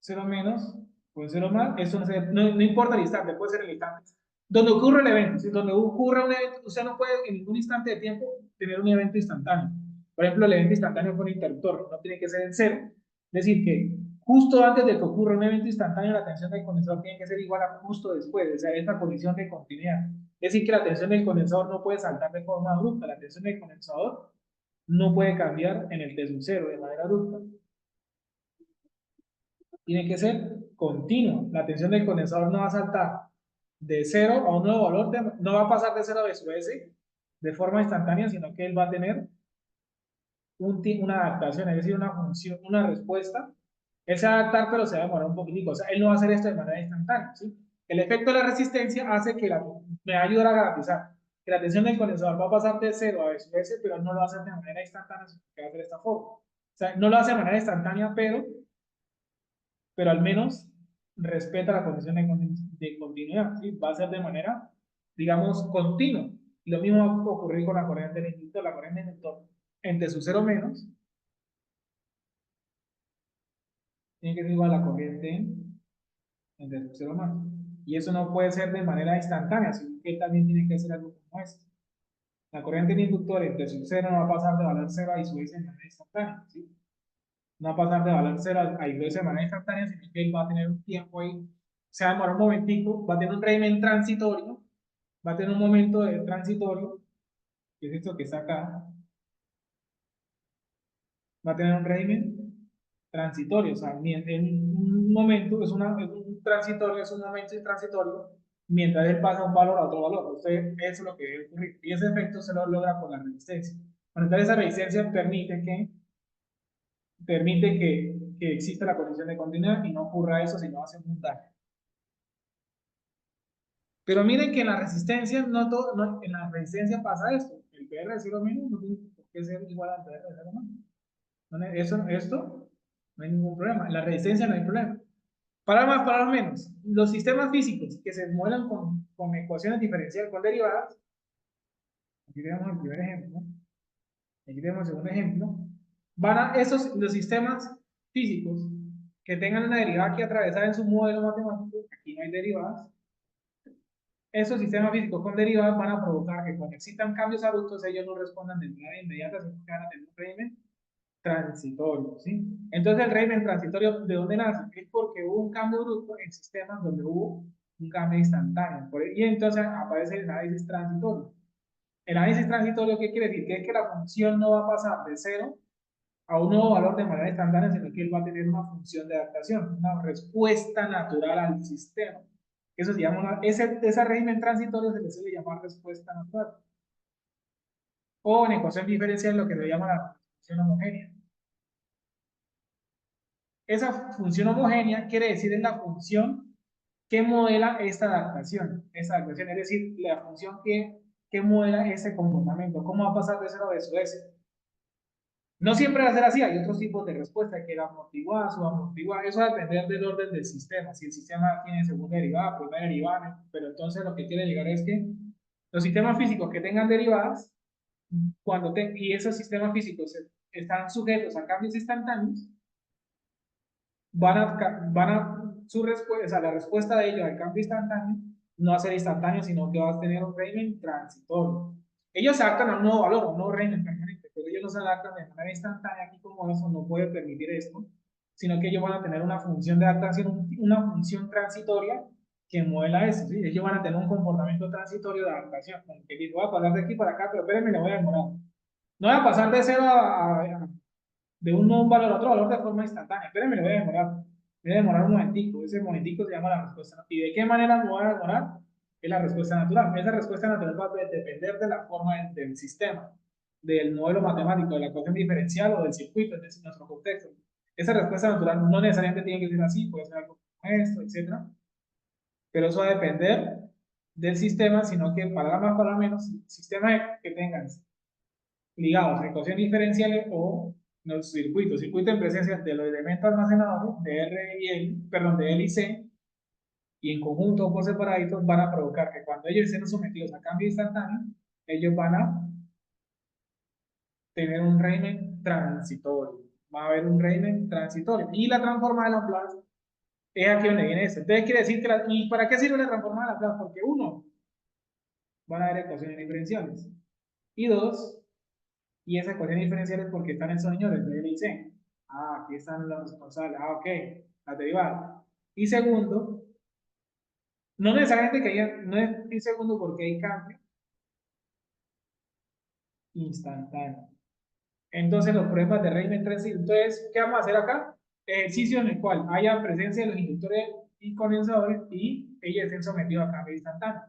0 menos o 0 más, eso no importa el instante, puede ser el instante. Donde ocurre el evento, ¿sí? Donde ocurre un evento, usted no puede en ningún instante de tiempo tener un evento instantáneo. Por ejemplo, el evento instantáneo con interruptor, no tiene que ser en 0. Es decir, que justo antes de que ocurra un evento instantáneo, la tensión del condensador tiene que ser igual a justo después, o sea, esta condición de continuidad. Es decir, que la tensión del condensador no puede saltar de forma abrupta, la tensión del condensador no puede cambiar en el T sub 0 de manera abrupta. Tiene que ser continuo. La tensión del condensador no va a saltar de 0 a un nuevo valor, no va a pasar de 0 a sub s de forma instantánea, sino que él va a tener una adaptación, es decir, una función, una respuesta. Él se va a adaptar, pero se va a demorar un poquitico. O sea, él no va a hacer esto de manera instantánea. ¿Sí? El efecto de la resistencia hace que me va a ayudar a garantizar que la tensión del condensador va a pasar de 0 a sub s, pero no lo va a hacer de manera instantánea, sino que va a hacer de esta forma. O sea, no lo hace de manera instantánea, pero al menos respeta la condición de continuidad, ¿sí? Va a ser de manera, digamos, continua. Y lo mismo va a ocurrir con la corriente del inductor. La corriente del inductor, entre su 0 menos, tiene que ser igual a la corriente entre su 0 más. Y eso no puede ser de manera instantánea, sino que también tiene que ser algo como esto. La corriente del inductor entre su 0 no va a pasar de valor 0 a su de manera instantánea, ¿sí? No va a pasar de valor 0 a I2 de manera instantánea, sino que él va a tener un tiempo ahí, se va a demorar un momentico, va a tener un régimen transitorio, va a tener un momento de transitorio, que es esto que está acá, va a tener un régimen transitorio, o sea, en un momento, es un transitorio, es un momento transitorio, mientras él pasa un valor a otro valor. Usted, eso es lo que debe ocurrir. Y ese efecto se lo logra por la resistencia. Bueno, entonces esa resistencia permite que exista la condición de continuidad y no ocurra eso, sino hace un daño. Pero miren que en la resistencia, en la resistencia pasa esto. El PR de 0 menos no tiene por qué ser igual al PR de 0 menos. Esto no hay ningún problema. En la resistencia no hay problema. Para más, para menos, los sistemas físicos que se modelan con ecuaciones diferenciales con derivadas, aquí tenemos el primer ejemplo, aquí tenemos el segundo ejemplo, los sistemas físicos que tengan una derivada que atravesar en su modelo matemático, aquí no hay derivadas, esos sistemas físicos con derivadas van a provocar que cuando existan cambios abruptos ellos no respondan de manera inmediata, sino que van a tener un régimen transitorio, ¿sí? Entonces el régimen transitorio, ¿de dónde nace? Es porque hubo un cambio brusco en sistemas donde hubo un cambio instantáneo. Y entonces aparece el análisis transitorio. El análisis transitorio, ¿qué quiere decir? Que es que la función no va a pasar de 0 a un nuevo valor de manera instantánea, sino que él va a tener una función de adaptación, una respuesta natural al sistema. Eso se llama ese régimen transitorio se le suele llamar respuesta natural. O en ecuación diferencial lo que se llama la función homogénea. Esa función homogénea quiere decir es la función que modela esta adaptación. Es decir, la función que modela ese comportamiento. ¿Cómo va a pasar de 0 a eso? No siempre va a ser así, hay otros tipos de respuesta, que era amortiguada, subamortiguada, eso va a depender del orden del sistema. Si el sistema tiene segunda derivada, primera derivada, pero entonces lo que quiere llegar es que los sistemas físicos que tengan derivadas, y esos sistemas físicos están sujetos a cambios instantáneos, su respuesta, la respuesta de ellos al cambio instantáneo no va a ser instantáneo, sino que va a tener un régimen transitorio. Ellos se adaptan a un nuevo valor, a un nuevo régimen permanente, pero ellos no se adaptan de manera instantánea. Aquí, como eso no puede permitir esto, sino que ellos van a tener una función de adaptación, una función transitoria que modela eso, ¿sí? Ellos van a tener un comportamiento transitorio de adaptación, como que dice, voy a pasar de aquí para acá, pero espérenme, le voy a demorar. No voy a pasar de 0 de un valor a otro valor de forma instantánea. Espérenme, le voy a demorar. Voy a demorar un momentico. Ese momentico se llama la respuesta. ¿Y de qué manera me voy a demorar? Es la respuesta natural. Esa respuesta natural va a depender de la forma del sistema, del modelo matemático, de la ecuación diferencial o del circuito, en nuestro contexto. Esa respuesta natural no necesariamente tiene que ser así, puede ser algo como esto, etc. Pero eso va a depender del sistema, sino que para más, para menos, sistemas que tengan ligados a ecuaciones diferenciales o los circuitos en presencia de los elementos almacenadores de R y L, perdón, de L y C, y en conjunto o por separaditos, van a provocar que cuando ellos estén sometidos a cambio instantáneo, ellos van a tener un régimen transitorio. Va a haber un régimen transitorio. Y la transformada de Laplace es aquí donde viene esto. Entonces quiere decir que, ¿y para qué sirve la transformada de Laplace? Porque uno, van a haber ecuaciones diferenciales. Y dos, y esas ecuaciones diferenciales porque están en esos señores de L y C. Ah, aquí están los responsables. Ah, ok, las derivadas. Y segundo, no necesariamente que haya, no es y segundo porque hay cambio instantáneo. Entonces, los problemas de régimen transitorio. Entonces, ¿qué vamos a hacer acá? Ejercicio en el cual haya presencia de los inductores y condensadores y ellos estén sometidos a cambio instantáneo.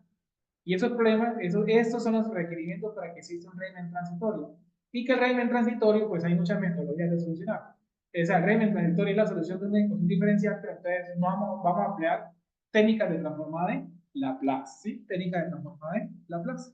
Y esos problemas, estos son los requerimientos para que exista un régimen transitorio. Y que el régimen transitorio, pues hay muchas metodologías de solucionar. El régimen transitorio es la solución de una ecuación diferencial, pero entonces no vamos a emplear técnicas de transformada de Laplace, ¿sí? Técnicas de transformada de Laplace.